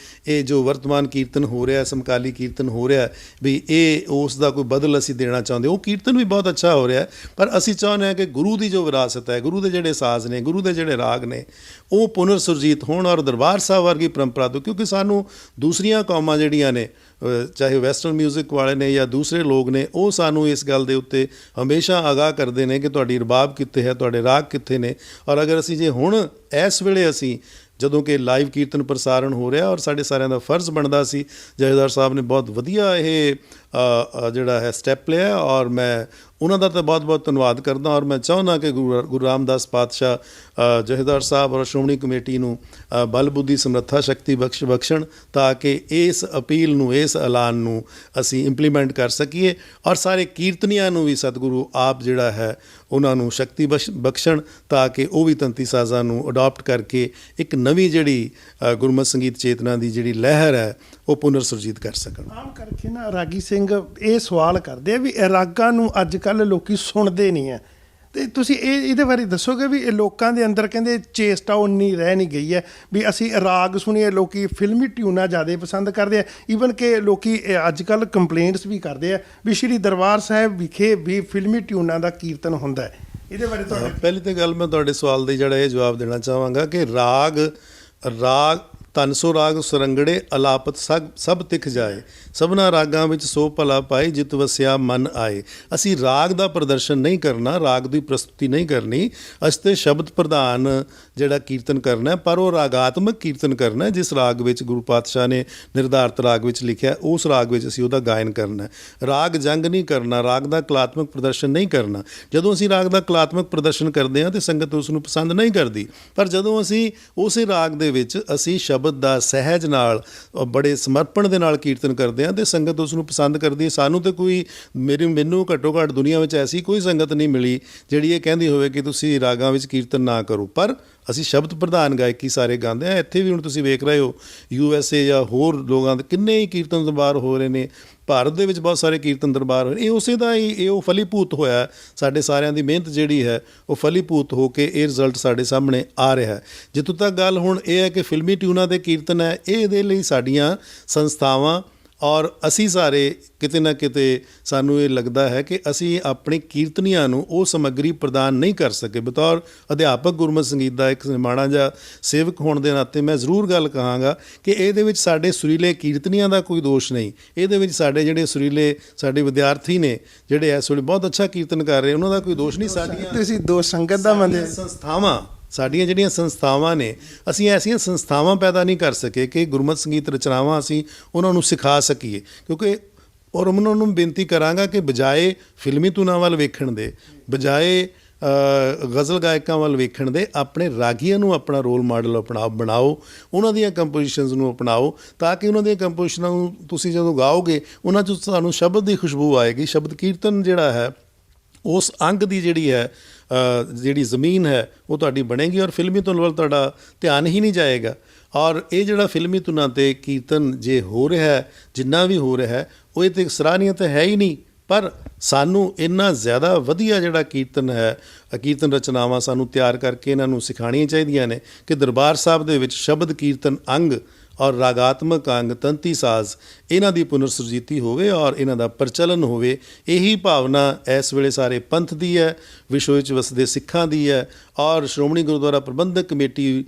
Speaker 2: ਇਹ ਜੋ ਵਰਤਮਾਨ ਕੀਰਤਨ ਹੋ ਰਿਹਾ, ਸਮਕਾਲੀ ਕੀਰਤਨ ਹੋ ਰਿਹਾ, ਵੀ ਇਹ ਉਸ ਦਾ ਕੋਈ ਬਦਲ ਅਸੀਂ ਦੇਣਾ ਚਾਹੁੰਦੇ। ਉਹ ਕੀਰਤਨ ਵੀ ਬਹੁਤ ਅੱਛਾ ਹੋ ਰਿਹਾ, ਪਰ ਅਸੀਂ ਚਾਹੁੰਦੇ ਹਾਂ ਕਿ ਗੁਰੂ ਦੀ ਜੋ ਵਿਰਾਸਤ ਹੈ, ਗੁਰੂ ਦੇ ਜਿਹੜੇ ਸਾਜ਼ ਨੇ, ਗੁਰੂ ਦੇ ਜਿਹੜੇ ਰਾਗ ਨੇ, ਉਹ ਪੁਨਰ ਸੁਰਜੀਤ ਹੋਣ, ਔਰ ਦਰਬਾਰ ਸਾਹਿਬ ਵਰਗੀ ਪਰੰਪਰਾ ਤੋਂ, ਕਿਉਂਕਿ ਸਾਨੂੰ ਦੂਸਰੀਆਂ ਕੌਮਾਂ ਜਿਹੜੀਆਂ ਨੇ, ਚਾਹੇ ਵੈਸਟਰਨ ਮਿਊਜ਼ਿਕ ਵਾਲੇ ਨੇ ਜਾਂ ਦੂਸਰੇ ਲੋਕ ਨੇ, ਉਹ ਸਾਨੂੰ ਇਸ ਗੱਲ ਦੇ ਉੱਤੇ ਹਮੇਸ਼ਾ ਆਗਾਹ ਕਰਦੇ ਨੇ ਕਿ ਤੁਹਾਡੀ ਰਬਾਬ ਕਿੱਥੇ ਹੈ, ਤੁਹਾਡੇ ਰਾਗ ਕਿੱਥੇ ਨੇ। ਔਰ ਅਗਰ ਅਸੀਂ ਜੇ ਹੁਣ ਇਸ ਵੇਲੇ ਅਸੀਂ ਜਦੋਂ ਕਿ ਲਾਈਵ ਕੀਰਤਨ ਪ੍ਰਸਾਰਣ ਹੋ ਰਿਹਾ, ਔਰ ਸਾਡੇ ਸਾਰਿਆਂ ਦਾ ਫਰਜ਼ ਬਣਦਾ ਸੀ, ਜਥੇਦਾਰ ਸਾਹਿਬ ਨੇ ਬਹੁਤ ਵਧੀਆ ਇਹ ਜਿਹੜਾ ਹੈ ਸਟੈਪ ਲਿਆ, ਔਰ ਮੈਂ ਉਹਨਾਂ ਦਾ ਤਾਂ ਬਹੁਤ ਬਹੁਤ ਧੰਨਵਾਦ ਕਰਦਾ। ਔਰ ਮੈਂ ਚਾਹੁੰਦਾ ਕਿ ਗੁਰੂ ਰਾਮਦਾਸ ਪਾਤਸ਼ਾਹ ਜਥੇਦਾਰ ਸਾਹਿਬ ਔਰ ਸ਼੍ਰੋਮਣੀ ਕਮੇਟੀ ਨੂੰ ਬਲ ਬੁੱਧੀ ਸਮਰੱਥਾ ਸ਼ਕਤੀ ਬਖਸ਼ਣ ਤਾਂ ਕਿ ਇਸ ਅਪੀਲ ਨੂੰ, ਇਸ ਐਲਾਨ ਨੂੰ ਅਸੀਂ ਇੰਪਲੀਮੈਂਟ ਕਰ ਸਕੀਏ, ਔਰ ਸਾਰੇ ਕੀਰਤਨੀਆਂ ਨੂੰ ਵੀ ਸਤਿਗੁਰੂ ਆਪ ਜਿਹੜਾ ਹੈ ਉਹਨਾਂ ਨੂੰ ਸ਼ਕਤੀ ਬਖਸ਼ਣ ਤਾਂ ਕਿ ਉਹ ਵੀ ਤੰਤੀ ਸਾਜ਼ਾਂ ਨੂੰ ਅਡਾਪਟ ਕਰਕੇ ਇੱਕ ਨਵੀਂ ਜਿਹੜੀ ਗੁਰਮਤਿ ਸੰਗੀਤ ਚੇਤਨਾ ਦੀ ਜਿਹੜੀ ਲਹਿਰ ਹੈ ਉਹ ਪੁਨਰ ਸੁਰਜੀਤ ਕਰ ਸਕਣ।
Speaker 3: ਆਮ ਕਰਕੇ ਨਾ ਰਾਗੀ ਸਿੰਘ ਇਹ ਸਵਾਲ ਕਰਦੇ ਆ ਵੀ ਇਹ ਰਾਗਾਂ ਨੂੰ ਅੱਜ ਕੱਲ੍ਹ ਲੋਕੀ ਸੁਣਦੇ ਨਹੀਂ ਹੈ, ਤੇ ਤੁਸੀਂ ਇਹਦੇ ਬਾਰੇ ਦੱਸੋਗੇ ਵੀ ਇਹ ਲੋਕਾਂ ਦੇ ਅੰਦਰ ਕਹਿੰਦੇ ਚੇਸਟਾ ਉਨੀ ਰਹਿ ਨਹੀਂ ਗਈ ਹੈ ਵੀ ਅਸੀਂ ਰਾਗ ਸੁਣੀਏ। ਲੋਕੀ ਫਿਲਮੀ ਟਿਊਨਾਂ ਜ਼ਿਆਦਾ ਪਸੰਦ ਕਰਦੇ ਆ, ਈਵਨ ਕਿ ਲੋਕੀ ਅੱਜ ਕੱਲ੍ਹ ਕੰਪਲੇਂਟਸ ਵੀ ਕਰਦੇ ਆ ਵੀ ਸ਼੍ਰੀ ਦਰਬਾਰ ਸਾਹਿਬ ਵਿਖੇ ਵੀ ਫਿਲਮੀ ਟਿਊਨਾਂ ਦਾ ਕੀਰਤਨ ਹੁੰਦਾ ਹੈ। ਇਹਦੇ ਬਾਰੇ ਤੁਹਾਡਾ
Speaker 2: ਪਹਿਲੀ ਤਾਂ ਗੱਲ ਮੈਂ ਤੁਹਾਡੇ ਸਵਾਲ ਦੀ ਜਿਹੜਾ ਇਹ ਜਵਾਬ ਦੇਣਾ ਚਾਹਾਂਗਾ ਕਿ ਰਾਗ ਧਨ ਸੋ ਰਾਗ ਸੁਰੰਗੜੇ ਅਲਾਪਤ ਸਭ ਤਿਖ ਜਾਏ, ਸਭਨਾ ਰਾਗਾਂ ਵਿੱਚ ਸੋ ਭਲਾ ਪਾਏ ਜਿਤ ਵਸਿਆ ਮਨ ਆਏ। ਅਸੀਂ ਰਾਗ ਦਾ ਪ੍ਰਦਰਸ਼ਨ ਨਹੀਂ ਕਰਨਾ, ਰਾਗ ਦੀ ਪ੍ਰਸਤੁਤੀ ਨਹੀਂ ਕਰਨੀ, ਅਸੀਂ ਤੇ ਸ਼ਬਦ ਪ੍ਰਧਾਨ ਜਿਹੜਾ ਕੀਰਤਨ ਕਰਨਾ, ਪਰ ਉਹ ਰਾਗਾਤਮਕ ਕੀਰਤਨ ਕਰਨਾ ਜਿਸ ਰਾਗ ਵਿੱਚ ਗੁਰੂ ਪਾਤਸ਼ਾਹ ਨੇ ਨਿਰਧਾਰਤ ਰਾਗ ਵਿੱਚ ਲਿਖਿਆ, ਉਸ ਰਾਗ ਵਿੱਚ ਅਸੀਂ ਉਹਦਾ ਗਾਇਨ ਕਰਨਾ। ਰਾਗ ਜੰਗ ਨਹੀਂ ਕਰਨਾ, ਰਾਗ ਦਾ ਕਲਾਤਮਕ ਪ੍ਰਦਰਸ਼ਨ ਨਹੀਂ ਕਰਨਾ। ਜਦੋਂ ਅਸੀਂ ਰਾਗ ਦਾ ਕਲਾਤਮਕ ਪ੍ਰਦਰਸ਼ਨ ਕਰਦੇ ਹਾਂ ਤਾਂ ਸੰਗਤ ਉਸ ਨੂੰ ਪਸੰਦ ਨਹੀਂ ਕਰਦੀ, ਪਰ ਜਦੋਂ ਅਸੀਂ ਉਸੇ ਰਾਗ ਦੇ ਵਿੱਚ ਅਸੀਂ ਸ਼ਬਦ ਦਾ ਸਹਿਜ ਨਾਲ ਬੜੇ ਸਮਰਪਣ ਦੇ ਨਾਲ ਕੀਰਤਨ ਕਰਦੇ ਹਾਂ ਤੇ ਸੰਗਤ ਉਸ ਨੂੰ ਪਸੰਦ ਕਰਦੀ ਹੈ। ਸਾਨੂੰ ਤਾਂ ਕੋਈ ਮੈਨੂੰ ਘੱਟੋ ਘੱਟ ਦੁਨੀਆ ਵਿੱਚ ਐਸੀ ਕੋਈ ਸੰਗਤ ਨਹੀਂ ਮਿਲੀ ਜਿਹੜੀ ਇਹ ਕਹਿੰਦੀ ਹੋਵੇ ਕਿ ਤੁਸੀਂ ਰਾਗਾਂ ਵਿੱਚ ਕੀਰਤਨ ਨਾ ਕਰੋ, ਪਰ ਅਸੀਂ ਸ਼ਬਦ ਪ੍ਰਧਾਨ ਗਾਇਕੀ ਸਾਰੇ ਗਾਉਂਦੇ ਹਾਂ। ਇੱਥੇ ਵੀ ਹੁਣ ਤੁਸੀਂ ਵੇਖ ਰਹੇ ਹੋ USA ਜਾਂ ਹੋਰ ਲੋਕਾਂ ਦੇ ਕਿੰਨੇ ਹੀ ਕੀਰਤਨ ਦਰਬਾਰ ਹੋ ਰਹੇ ਨੇ, ਭਾਰਤ ਦੇ ਵਿੱਚ ਬਹੁਤ ਸਾਰੇ ਕੀਰਤਨ ਦਰਬਾਰ ਹੋਏ। ਇਹ ਉਸੇ ਦਾ ਹੀ ਉਹ ਫਲੀਭੂਤ ਹੋਇਆ, ਸਾਡੇ ਸਾਰਿਆਂ ਦੀ ਮਿਹਨਤ ਜਿਹੜੀ ਹੈ ਉਹ ਫਲੀਭੂਤ ਹੋ ਕੇ ਇਹ ਰਿਜ਼ਲਟ ਸਾਡੇ ਸਾਹਮਣੇ ਆ ਰਿਹਾ ਹੈ। ਜਿੱਥੋਂ ਤੱਕ ਗੱਲ ਹੁਣ ਇਹ ਹੈ ਕਿ ਫਿਲਮੀ ਟਿਊਨਾਂ ਦੇ ਕੀਰਤਨ ਹੈ, ਇਹਦੇ ਲਈ ਸਾਡੀਆਂ ਸੰਸਥਾਵਾਂ ਔਰ ਅਸੀਂ ਸਾਰੇ ਕਿਤੇ ਨਾ ਕਿਤੇ ਸਾਨੂੰ ਇਹ ਲੱਗਦਾ ਹੈ ਕਿ ਅਸੀਂ ਆਪਣੇ ਕੀਰਤਨੀਆਂ ਨੂੰ ਉਹ ਸਮੱਗਰੀ ਪ੍ਰਦਾਨ ਨਹੀਂ ਕਰ ਸਕੇ। ਬਤੌਰ ਅਧਿਆਪਕ ਗੁਰਮਤਿ ਸੰਗੀਤ ਦਾ ਇੱਕ ਮਾੜਾ ਜਿਹਾ ਸੇਵਕ ਹੋਣ ਦੇ ਨਾਤੇ ਮੈਂ ਜ਼ਰੂਰ ਗੱਲ ਕਹਾਂਗਾ ਕਿ ਇਹਦੇ ਵਿੱਚ ਸਾਡੇ ਸੁਰੀਲੇ ਕੀਰਤਨੀਆਂ ਦਾ ਕੋਈ ਦੋਸ਼ ਨਹੀਂ, ਇਹਦੇ ਵਿੱਚ ਸਾਡੇ ਜਿਹੜੇ ਸੁਰੀਲੇ ਸਾਡੇ ਵਿਦਿਆਰਥੀ ਨੇ ਜਿਹੜੇ ਇਸ ਵੇਲੇ ਬਹੁਤ ਅੱਛਾ ਕੀਰਤਨ ਕਰ ਰਹੇ ਉਹਨਾਂ ਦਾ ਕੋਈ ਦੋਸ਼ ਨਹੀਂ। ਸਾਡੀਆਂ
Speaker 3: ਤੁਸੀਂ ਦੋ ਸੰਗਤ ਦਾ ਮੰਨਦੇ
Speaker 2: ਸੰਸਥਾਵਾਂ, ਸਾਡੀਆਂ ਜਿਹੜੀਆਂ ਸੰਸਥਾਵਾਂ ਨੇ, ਅਸੀਂ ਐਸੀਆਂ ਸੰਸਥਾਵਾਂ ਪੈਦਾ ਨਹੀਂ ਕਰ ਸਕੇ ਕਿ ਗੁਰਮਤਿ ਸੰਗੀਤ ਰਚਨਾਵਾਂ ਅਸੀਂ ਉਹਨਾਂ ਨੂੰ ਸਿਖਾ ਸਕੀਏ। ਕਿਉਂਕਿ ਔਰ ਉਹਨਾਂ ਨੂੰ ਬੇਨਤੀ ਕਰਾਂਗਾ ਕਿ ਬਜਾਏ ਫਿਲਮੀ ਧੁਨਾਂ ਵੱਲ ਵੇਖਣ ਦੇ, ਬਜਾਏ ਗਜ਼ਲ ਗਾਇਕਾਂ ਵੱਲ ਵੇਖਣ ਦੇ, ਆਪਣੇ ਰਾਗੀਆਂ ਨੂੰ ਆਪਣਾ ਰੋਲ ਮਾਡਲ ਬਣਾਓ, ਉਹਨਾਂ ਦੀਆਂ ਕੰਪੋਜੀਸ਼ਨਸ ਨੂੰ ਅਪਣਾਓ ਤਾਂ ਕਿ ਉਹਨਾਂ ਦੀਆਂ ਕੰਪੋਜੀਸ਼ਨਾਂ ਨੂੰ ਤੁਸੀਂ ਜਦੋਂ ਗਾਓਗੇ ਉਹਨਾਂ 'ਚ ਤੁਹਾਨੂੰ ਸ਼ਬਦ ਦੀ ਖੁਸ਼ਬੂ ਆਏਗੀ। ਸ਼ਬਦ ਕੀਰਤਨ ਜਿਹੜਾ ਹੈ ਉਸ ਅੰਗ ਦੀ ਜਿਹੜੀ ਜ਼ਮੀਨ ਹੈ ਉਹ ਤੁਹਾਡੀ ਬਣੇਗੀ ਔਰ ਫਿਲਮੀ ਧੁਨ ਵੱਲ ਤੁਹਾਡਾ ਧਿਆਨ ਹੀ ਨਹੀਂ ਜਾਏਗਾ। ਔਰ ਇਹ ਜਿਹੜਾ ਫਿਲਮੀ ਧੁਨਾਂ 'ਤੇ ਕੀਰਤਨ ਜੇ ਹੋ ਰਿਹਾ ਹੈ, ਜਿੰਨਾ ਵੀ ਹੋ ਰਿਹਾ ਹੈ, ਉਹ ਇਹ ਤਾਂ ਸਰਾਹਨੀय ਤਾਂ ਹੈ ਹੀ ਨਹੀਂ, ਪਰ ਸਾਨੂੰ ਇੰਨਾ ਜ਼ਿਆਦਾ ਵਧੀਆ ਜਿਹੜਾ ਕੀਰਤਨ ਹੈ, ਕੀਰਤਨ ਰਚਨਾਵਾਂ ਸਾਨੂੰ ਤਿਆਰ ਕਰਕੇ ਇਹਨਾਂ ਨੂੰ ਸਿਖਾਉਣੀਆਂ ਚਾਹੀਦੀਆਂ ਨੇ ਕਿ ਦਰਬਾਰ ਸਾਹਿਬ ਦੇ ਵਿੱਚ ਸ਼ਬਦ ਕੀਰਤਨ ਅੰਗ ਔਰ ਰਾਗਾਤਮਕ ਅੰਗ ਤੰਤੀ ਸਾਜ਼ ਇਹਨਾਂ ਦੀ ਪੁਨਰ ਸੁਰਜੀਤੀ ਹੋਵੇ ਔਰ ਇਹਨਾਂ ਦਾ ਪ੍ਰਚਲਨ ਹੋਵੇ। ਇਹੀ ਭਾਵਨਾ ਇਸ ਵੇਲੇ ਸਾਰੇ ਪੰਥ ਦੀ ਹੈ, ਵਿਸ਼ਵ ਵਿੱਚ ਵਸਦੇ ਸਿੱਖਾਂ ਦੀ ਹੈ ਔਰ ਸ਼੍ਰੋਮਣੀ ਗੁਰਦੁਆਰਾ ਪ੍ਰਬੰਧਕ ਕਮੇਟੀ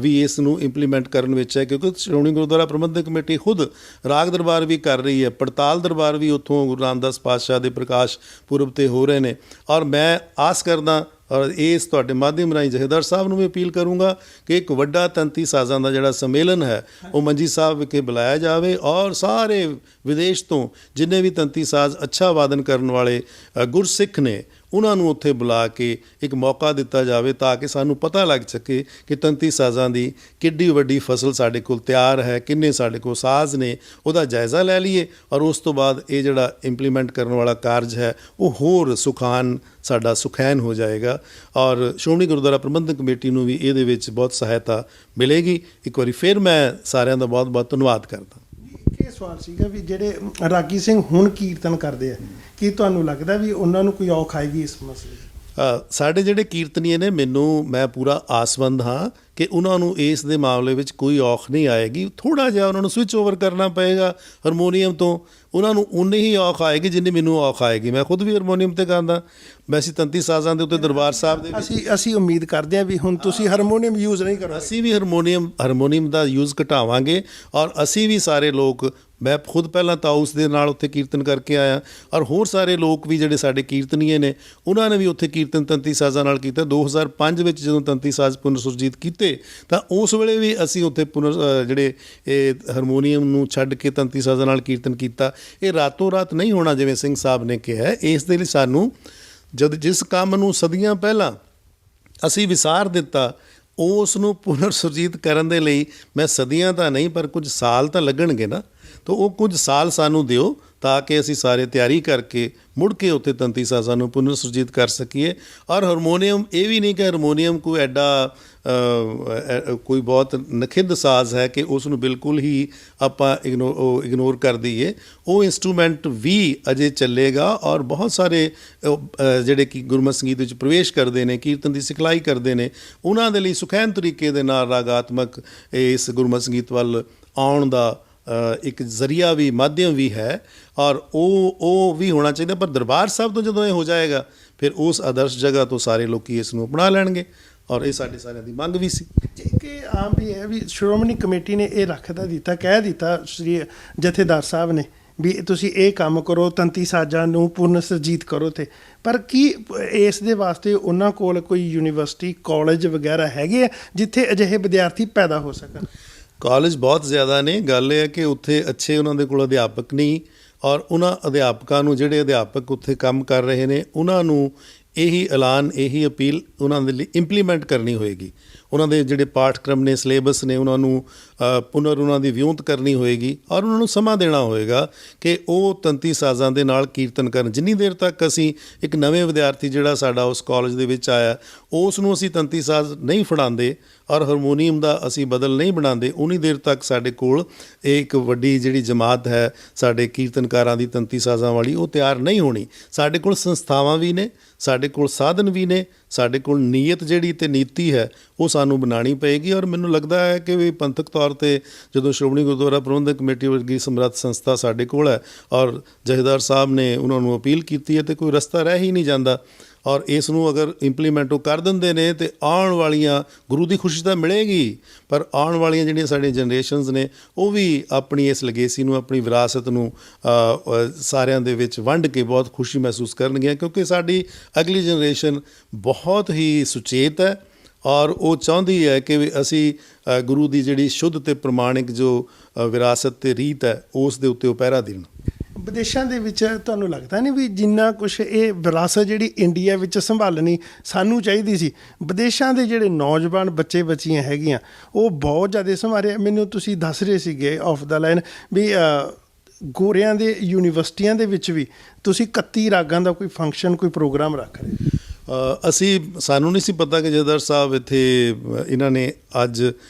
Speaker 2: ਵੀ ਇਸ ਨੂੰ ਇੰਪਲੀਮੈਂਟ ਕਰਨ ਵਿੱਚ ਹੈ, ਕਿਉਂਕਿ ਸ਼੍ਰੋਮਣੀ ਗੁਰਦੁਆਰਾ ਪ੍ਰਬੰਧਕ ਕਮੇਟੀ ਖੁਦ ਰਾਗ ਦਰਬਾਰ ਵੀ ਕਰ ਰਹੀ ਹੈ, ਪੜਤਾਲ ਦਰਬਾਰ ਵੀ ਉੱਥੋਂ ਗੁਰੂ ਰਾਮਦਾਸ ਪਾਤਸ਼ਾਹ ਦੇ ਪ੍ਰਕਾਸ਼ ਪੁਰਬ 'ਤੇ ਹੋ ਰਹੇ ਨੇ। ਔਰ ਮੈਂ ਆਸ ਕਰਦਾ ਔਰ ਇਸ ਤੁਹਾਡੇ ਮਾਧਿਅਮ ਰਾਹੀਂ ਜਥੇਦਾਰ ਸਾਹਿਬ ਨੂੰ ਵੀ ਅਪੀਲ ਕਰੂੰਗਾ ਕਿ ਇੱਕ ਵੱਡਾ ਤੰਤੀ ਸਾਜ਼ਾਂ ਦਾ ਜਿਹੜਾ ਸੰਮੇਲਨ ਹੈ ਉਹ ਮੰਜੀ ਸਾਹਿਬ ਵਿਖੇ ਬੁਲਾਇਆ ਜਾਵੇ ਔਰ ਸਾਰੇ ਵਿਦੇਸ਼ ਤੋਂ ਜਿੰਨੇ ਵੀ ਤੰਤੀ ਸਾਜ਼ ਅੱਛਾ ਵਾਦਨ ਕਰਨ ਵਾਲੇ ਗੁਰਸਿੱਖ ਨੇ ਉਹਨਾਂ ਨੂੰ ਉੱਥੇ ਬੁਲਾ ਕੇ ਇੱਕ ਮੌਕਾ ਦਿੱਤਾ ਜਾਵੇ ਤਾਂ ਕਿ ਸਾਨੂੰ ਪਤਾ ਲੱਗ ਸਕੇ ਕਿ ਤੰਤੀ ਸਾਜ਼ਾਂ ਦੀ ਕਿੱਡੀ ਵੱਡੀ ਫਸਲ ਸਾਡੇ ਕੋਲ ਤਿਆਰ ਹੈ, ਕਿੰਨੇ ਸਾਡੇ ਕੋਲ ਸਾਜ਼ ਨੇ, ਉਹਦਾ ਜਾਇਜ਼ਾ ਲੈ ਲਈਏ ਔਰ ਉਸ ਤੋਂ ਬਾਅਦ ਇਹ ਜਿਹੜਾ ਇੰਪਲੀਮੈਂਟ ਕਰਨ ਵਾਲਾ ਕਾਰਜ ਹੈ ਉਹ ਹੋਰ ਸਾਡਾ ਸੁਖੈਨ ਹੋ ਜਾਏਗਾ ਔਰ ਸ਼੍ਰੋਮਣੀ ਗੁਰਦੁਆਰਾ ਪ੍ਰਬੰਧਕ ਕਮੇਟੀ ਨੂੰ ਵੀ ਇਹਦੇ ਵਿੱਚ ਬਹੁਤ ਸਹਾਇਤਾ ਮਿਲੇਗੀ। ਇੱਕ ਵਾਰੀ ਫਿਰ ਮੈਂ ਸਾਰਿਆਂ ਦਾ ਬਹੁਤ ਬਹੁਤ ਧੰਨਵਾਦ ਕਰਦਾ।
Speaker 3: ਇਹ ਸਵਾਲ ਸੀਗਾ ਵੀ ਜਿਹੜੇ ਰਾਗੀ ਸਿੰਘ ਹੁਣ ਕੀਰਤਨ ਕਰਦੇ ਆ, ਕੀ ਤੁਹਾਨੂੰ ਲੱਗਦਾ ਵੀ ਉਹਨਾਂ ਨੂੰ ਕੋਈ ਔਖ ਆਏਗੀ ਇਸ ਮਸਲੇ?
Speaker 2: ਸਾਡੇ ਜਿਹੜੇ ਕੀਰਤਨੀਏ ਨੇ ਮੈਂ ਪੂਰਾ ਆਸਵੰਦ ਹਾਂ ਕਿ ਉਹਨਾਂ ਨੂੰ ਇਸ ਦੇ ਮਾਮਲੇ ਵਿੱਚ ਕੋਈ ਔਖ ਨਹੀਂ ਆਏਗੀ। ਥੋੜ੍ਹਾ ਜਿਹਾ ਉਹਨਾਂ ਨੂੰ ਸਵਿਚ ਓਵਰ ਕਰਨਾ ਪਏਗਾ ਹਾਰਮੋਨੀਅਮ ਤੋਂ, ਉਹਨਾਂ ਨੂੰ ਉਨੀ ਹੀ ਔਖ ਆਏਗੀ ਜਿੰਨੀ ਮੈਨੂੰ ਔਖ ਆਏਗੀ। ਮੈਂ ਖੁਦ ਵੀ ਹਾਰਮੋਨੀਅਮ 'ਤੇ ਗਾਉਂਦਾ, ਵੈਸੇ ਤੰਤੀ ਸਾਜ਼ਾਂ ਦੇ ਉੱਤੇ ਦਰਬਾਰ ਸਾਹਿਬ ਦੇ
Speaker 3: ਅਸੀਂ ਉਮੀਦ ਕਰਦੇ ਹਾਂ ਵੀ ਹੁਣ ਤੁਸੀਂ ਹਾਰਮੋਨੀਅਮ ਯੂਜ਼ ਨਹੀਂ ਕਰੋ।
Speaker 2: ਅਸੀਂ ਵੀ ਹਾਰਮੋਨੀਅਮ ਦਾ ਯੂਜ਼ ਘਟਾਵਾਂਗੇ ਔਰ ਅਸੀਂ ਵੀ ਸਾਰੇ ਲੋਕ ਮੈਂ ਖੁਦ ਪਹਿਲਾਂ ਤਾਊਸ ਦੇ ਨਾਲ ਉੱਥੇ ਕੀਰਤਨ ਕਰਕੇ ਆਇਆ, ਔਰ ਹੋਰ ਸਾਰੇ ਲੋਕ ਵੀ ਜਿਹੜੇ ਸਾਡੇ ਕੀਰਤਨੀਏ ਨੇ ਉਹਨਾਂ ਨੇ ਵੀ ਉੱਥੇ ਕੀਰਤਨ ਤੰਤੀ ਸਾਜ਼ਾਂ ਨਾਲ ਕੀਤਾ। 2005 ਵਿੱਚ ਜਦੋਂ ਤੰਤੀ ਸਾਜ਼ ਪੁਨਰ ਸੁਰਜੀਤ ਕੀਤੇ ਤਾਂ ਉਸ ਵੇਲੇ ਵੀ ਅਸੀਂ ਉੱਥੇ ਜਿਹੜੇ ਇਹ ਹਾਰਮੋਨੀਅਮ ਨੂੰ ਛੱਡ ਕੇ ਤੰਤੀ ਸਾਜ਼ਾਂ ਨਾਲ ਕੀਰਤਨ ਕੀਤਾ। ਇਹ ਰਾਤੋਂ ਰਾਤ ਨਹੀਂ ਹੋਣਾ ਜਿਵੇਂ ਸਿੰਘ ਸਾਹਿਬ ਨੇ ਕਿਹਾ। ਇਸ ਦੇ ਲਈ ਸਾਨੂੰ ਜਿਸ ਕੰਮ ਨੂੰ ਸਦੀਆਂ ਪਹਿਲਾਂ ਅਸੀਂ ਵਿਸਾਰ ਦਿੱਤਾ ਉਸ ਨੂੰ ਪੁਨਰ ਸੁਰਜੀਤ ਕਰਨ ਦੇ ਲਈ ਮੈਂ ਸਦੀਆਂ ਤਾਂ ਨਹੀਂ ਪਰ ਕੁਝ ਸਾਲ ਤਾਂ ਲੱਗਣਗੇ ਨਾ। ਤਾਂ ਉਹ ਕੁਝ ਸਾਲ ਸਾਨੂੰ ਦਿਓ ਤਾਂ ਕਿ ਅਸੀਂ ਸਾਰੇ ਤਿਆਰੀ ਕਰਕੇ ਮੁੜ ਕੇ ਉੱਥੇ ਤੰਤੀ ਸਾਜ਼ਾਂ ਨੂੰ ਪੁਨਰ ਸੁਰਜੀਤ ਕਰ ਸਕੀਏ। ਔਰ ਹਾਰਮੋਨੀਅਮ ਇਹ ਵੀ ਨਹੀਂ ਕਿ ਹਾਰਮੋਨੀਅਮ ਕੋਈ ਐਡਾ ਕੋਈ ਬਹੁਤ ਨਖਿੱਧ ਸਾਜ਼ ਹੈ ਕਿ ਉਸ ਨੂੰ ਬਿਲਕੁਲ ਹੀ ਆਪਾਂ ਇਗਨੋਰ ਕਰ ਦਈਏ। ਉਹ ਇੰਸਟਰੂਮੈਂਟ ਵੀ ਅਜੇ ਚੱਲੇਗਾ ਔਰ ਬਹੁਤ ਸਾਰੇ ਜਿਹੜੇ ਕਿ ਗੁਰਮਤਿ ਸੰਗੀਤ ਵਿੱਚ ਪ੍ਰਵੇਸ਼ ਕਰਦੇ ਨੇ, ਕੀਰਤਨ ਦੀ ਸਿਖਲਾਈ ਕਰਦੇ ਨੇ, ਉਹਨਾਂ ਦੇ ਲਈ ਸੁਖੈਨ ਤਰੀਕੇ ਦੇ ਨਾਲ ਰਾਗਾਤਮਕ ਇਸ ਗੁਰਮਤਿ ਸੰਗੀਤ ਵੱਲ ਆਉਣ ਦਾ ਇੱਕ ਜ਼ਰੀਆ ਵੀ, ਮਾਧਿਅਮ ਵੀ ਹੈ। ਔਰ ਉਹ ਵੀ ਹੋਣਾ ਚਾਹੀਦਾ। ਪਰ ਦਰਬਾਰ ਸਾਹਿਬ ਤੋਂ ਜਦੋਂ ਇਹ ਹੋ ਜਾਏਗਾ ਫਿਰ ਉਸ ਆਦਰਸ਼ ਜਗ੍ਹਾ ਤੋਂ ਸਾਰੇ ਲੋਕੀ ਇਸ ਨੂੰ ਅਪਣਾ ਲੈਣਗੇ ਔਰ ਇਹ ਸਾਡੇ ਸਾਰਿਆਂ ਦੀ ਮੰਗ ਵੀ ਸੀ।
Speaker 3: ਕਿ ਆਮ ਵੀ ਹੈ ਵੀ ਸ਼੍ਰੋਮਣੀ ਕਮੇਟੀ ਨੇ ਇਹ ਕਹਿ ਦਿੱਤਾ ਸ਼੍ਰੀ ਜਥੇਦਾਰ ਸਾਹਿਬ ਨੇ ਵੀ ਤੁਸੀਂ ਇਹ ਕੰਮ ਕਰੋ, ਤੰਤੀ ਸਾਜ਼ਾਂ ਨੂੰ ਪੁਨਰ ਸੁਰਜੀਤ ਕਰੋ। ਪਰ ਕੀ ਇਸ ਦੇ ਵਾਸਤੇ ਉਹਨਾਂ ਕੋਲ ਕੋਈ ਯੂਨੀਵਰਸਿਟੀ, ਕਾਲਜ ਵਗੈਰਾ ਹੈਗੇ ਆ ਜਿੱਥੇ ਅਜਿਹੇ ਵਿਦਿਆਰਥੀ ਪੈਦਾ ਹੋ ਸਕਣ?
Speaker 2: ਕਾਲਜ ਬਹੁਤ ਜ਼ਿਆਦਾ ਨੇ। ਗੱਲ ਇਹ ਹੈ ਕਿ ਉੱਥੇ ਅੱਛੇ ਉਹਨਾਂ ਦੇ ਕੋਲ ਅਧਿਆਪਕ ਨਹੀਂ, ਔਰ ਉਹਨਾਂ ਅਧਿਆਪਕਾਂ ਨੂੰ, ਜਿਹੜੇ ਅਧਿਆਪਕ ਉੱਥੇ ਕੰਮ ਕਰ ਰਹੇ ਨੇ, ਉਹਨਾਂ ਨੂੰ ਇਹੀ ਐਲਾਨ, ਇਹੀ ਅਪੀਲ ਉਹਨਾਂ ਦੇ ਲਈ ਇੰਪਲੀਮੈਂਟ ਕਰਨੀ ਹੋਏਗੀ। ਉਹਨਾਂ ਦੇ ਜਿਹੜੇ ਪਾਠਕ੍ਰਮ ਨੇ, ਸਿਲੇਬਸ ਨੇ, ਉਹਨਾਂ ਨੂੰ ਉਹਨਾਂ ਦੀ ਵਿਉਂਤ ਕਰਨੀ ਹੋਏਗੀ ਔਰ ਉਹਨਾਂ ਨੂੰ ਸਮਾਂ ਦੇਣਾ ਹੋਏਗਾ ਕਿ ਉਹ ਤੰਤੀ ਸਾਜ਼ਾਂ ਦੇ ਨਾਲ ਕੀਰਤਨ ਕਰਨ। ਜਿੰਨੀ ਦੇਰ ਤੱਕ ਅਸੀਂ ਇੱਕ ਨਵੇਂ ਵਿਦਿਆਰਥੀ ਜਿਹੜਾ ਸਾਡਾ ਉਸ ਕਾਲਜ ਦੇ ਵਿੱਚ ਆਇਆ ਉਸ ਨੂੰ ਅਸੀਂ ਤੰਤੀ ਸਾਜ਼ ਨਹੀਂ ਫੜਾਉਂਦੇ ਔਰ ਹਾਰਮੋਨੀਅਮ ਦਾ ਅਸੀਂ ਬਦਲ ਨਹੀਂ ਬਣਾਉਂਦੇ, ਉਨੀ ਦੇਰ ਤੱਕ ਸਾਡੇ ਕੋਲ ਇਹ ਇੱਕ ਵੱਡੀ ਜਿਹੜੀ ਜਮਾਤ ਹੈ ਸਾਡੇ ਕੀਰਤਨਕਾਰਾਂ ਦੀ ਤੰਤੀ ਸਾਜ਼ਾਂ ਵਾਲੀ, ਉਹ ਤਿਆਰ ਨਹੀਂ ਹੋਣੀ। ਸਾਡੇ ਕੋਲ ਸੰਸਥਾਵਾਂ ਵੀ ਨੇ, ਸਾਡੇ ਕੋਲ ਸਾਧਨ ਵੀ ਨੇ, ਸਾਡੇ ਕੋਲ ਨੀਅਤ ਜਿਹੜੀ ਅਤੇ ਨੀਤੀ ਹੈ ਉਹ ਸਾਨੂੰ ਬਣਾਉਣੀ ਪਏਗੀ। ਔਰ ਮੈਨੂੰ ਲੱਗਦਾ ਹੈ ਕਿ ਵੀ ਪੰਥਕ ਤੌਰ 'ਤੇ ਜਦੋਂ ਸ਼੍ਰੋਮਣੀ ਗੁਰਦੁਆਰਾ ਪ੍ਰਬੰਧਕ ਕਮੇਟੀ ਵਰਗੀ ਸਮਰੱਥ ਸੰਸਥਾ ਸਾਡੇ ਕੋਲ ਹੈ ਔਰ ਜਥੇਦਾਰ ਸਾਹਿਬ ਨੇ ਉਹਨਾਂ ਨੂੰ ਅਪੀਲ ਕੀਤੀ ਹੈ ਅਤੇ ਕੋਈ ਰਸਤਾ ਰਹਿ ਹੀ ਨਹੀਂ ਜਾਂਦਾ। ਔਰ ਇਸ ਨੂੰ ਅਗਰ ਇੰਪਲੀਮੈਂਟ ਉਹ ਕਰ ਦਿੰਦੇ ਨੇ ਤਾਂ ਆਉਣ ਵਾਲੀਆਂ, ਗੁਰੂ ਦੀ ਖੁਸ਼ੀ ਤਾਂ ਮਿਲੇਗੀ, ਪਰ ਆਉਣ ਵਾਲੀਆਂ ਜਿਹੜੀਆਂ ਸਾਡੀਆਂ ਜਨਰੇਸ਼ਨਸ ਨੇ ਉਹ ਵੀ ਆਪਣੀ ਇਸ ਲੈਗੇਸੀ ਨੂੰ, ਆਪਣੀ ਵਿਰਾਸਤ ਨੂੰ ਸਾਰਿਆਂ ਦੇ ਵਿੱਚ ਵੰਡ ਕੇ ਬਹੁਤ ਖੁਸ਼ੀ ਮਹਿਸੂਸ ਕਰਨਗੀਆਂ। ਕਿਉਂਕਿ ਸਾਡੀ ਅਗਲੀ ਜਨਰੇਸ਼ਨ ਬਹੁਤ ਹੀ ਸੁਚੇਤ ਹੈ ਔਰ ਉਹ ਚਾਹੁੰਦੀ ਹੈ ਕਿ ਵੀ ਅਸੀਂ ਗੁਰੂ ਦੀ ਜਿਹੜੀ ਸ਼ੁੱਧ ਅਤੇ ਪ੍ਰਮਾਣਿਕ ਜੋ ਵਿਰਾਸਤ ਅਤੇ ਰੀਤ ਹੈ ਉਸ ਦੇ ਉੱਤੇ ਉਹ ਪਹਿਰਾ ਦੇਣ।
Speaker 3: ਵਿਦੇਸ਼ਾਂ ਦੇ ਵਿੱਚ ਤੁਹਾਨੂੰ ਲੱਗਦਾ ਨਹੀਂ ਵੀ ਜਿੰਨਾ ਕੁਛ ਇਹ ਵਿਰਾਸਤ ਜਿਹੜੀ ਇੰਡੀਆ ਵਿੱਚ ਸੰਭਾਲਣੀ ਸਾਨੂੰ ਚਾਹੀਦੀ ਸੀ, ਵਿਦੇਸ਼ਾਂ ਦੇ ਜਿਹੜੇ ਨੌਜਵਾਨ ਬੱਚੇ ਬੱਚੀਆਂ ਹੈਗੀਆਂ ਉਹ ਬਹੁਤ ਜ਼ਿਆਦਾ ਸੰਭਾਲੇ? ਮੈਨੂੰ ਤੁਸੀਂ ਦੱਸ ਰਹੇ ਸੀਗੇ ਆਫ ਦਾ ਲਾਈਨ ਵੀ ਗੋਰਿਆਂ ਦੇ ਯੂਨੀਵਰਸਿਟੀਆਂ ਦੇ ਵਿੱਚ ਵੀ ਤੁਸੀਂ 31 ਰਾਗਾਂ ਦਾ ਕੋਈ ਫੰਕਸ਼ਨ, ਕੋਈ ਪ੍ਰੋਗਰਾਮ ਰੱਖ ਰਹੇ।
Speaker 2: ਸਾਨੂੰ ਨਹੀਂ ਸੀ ਪਤਾ ਕਿ ਜਥੇਦਾਰ ਸਾਹਿਬ ਇੱਥੇ ਇਹਨਾਂ ਨੇ ਅੱਜ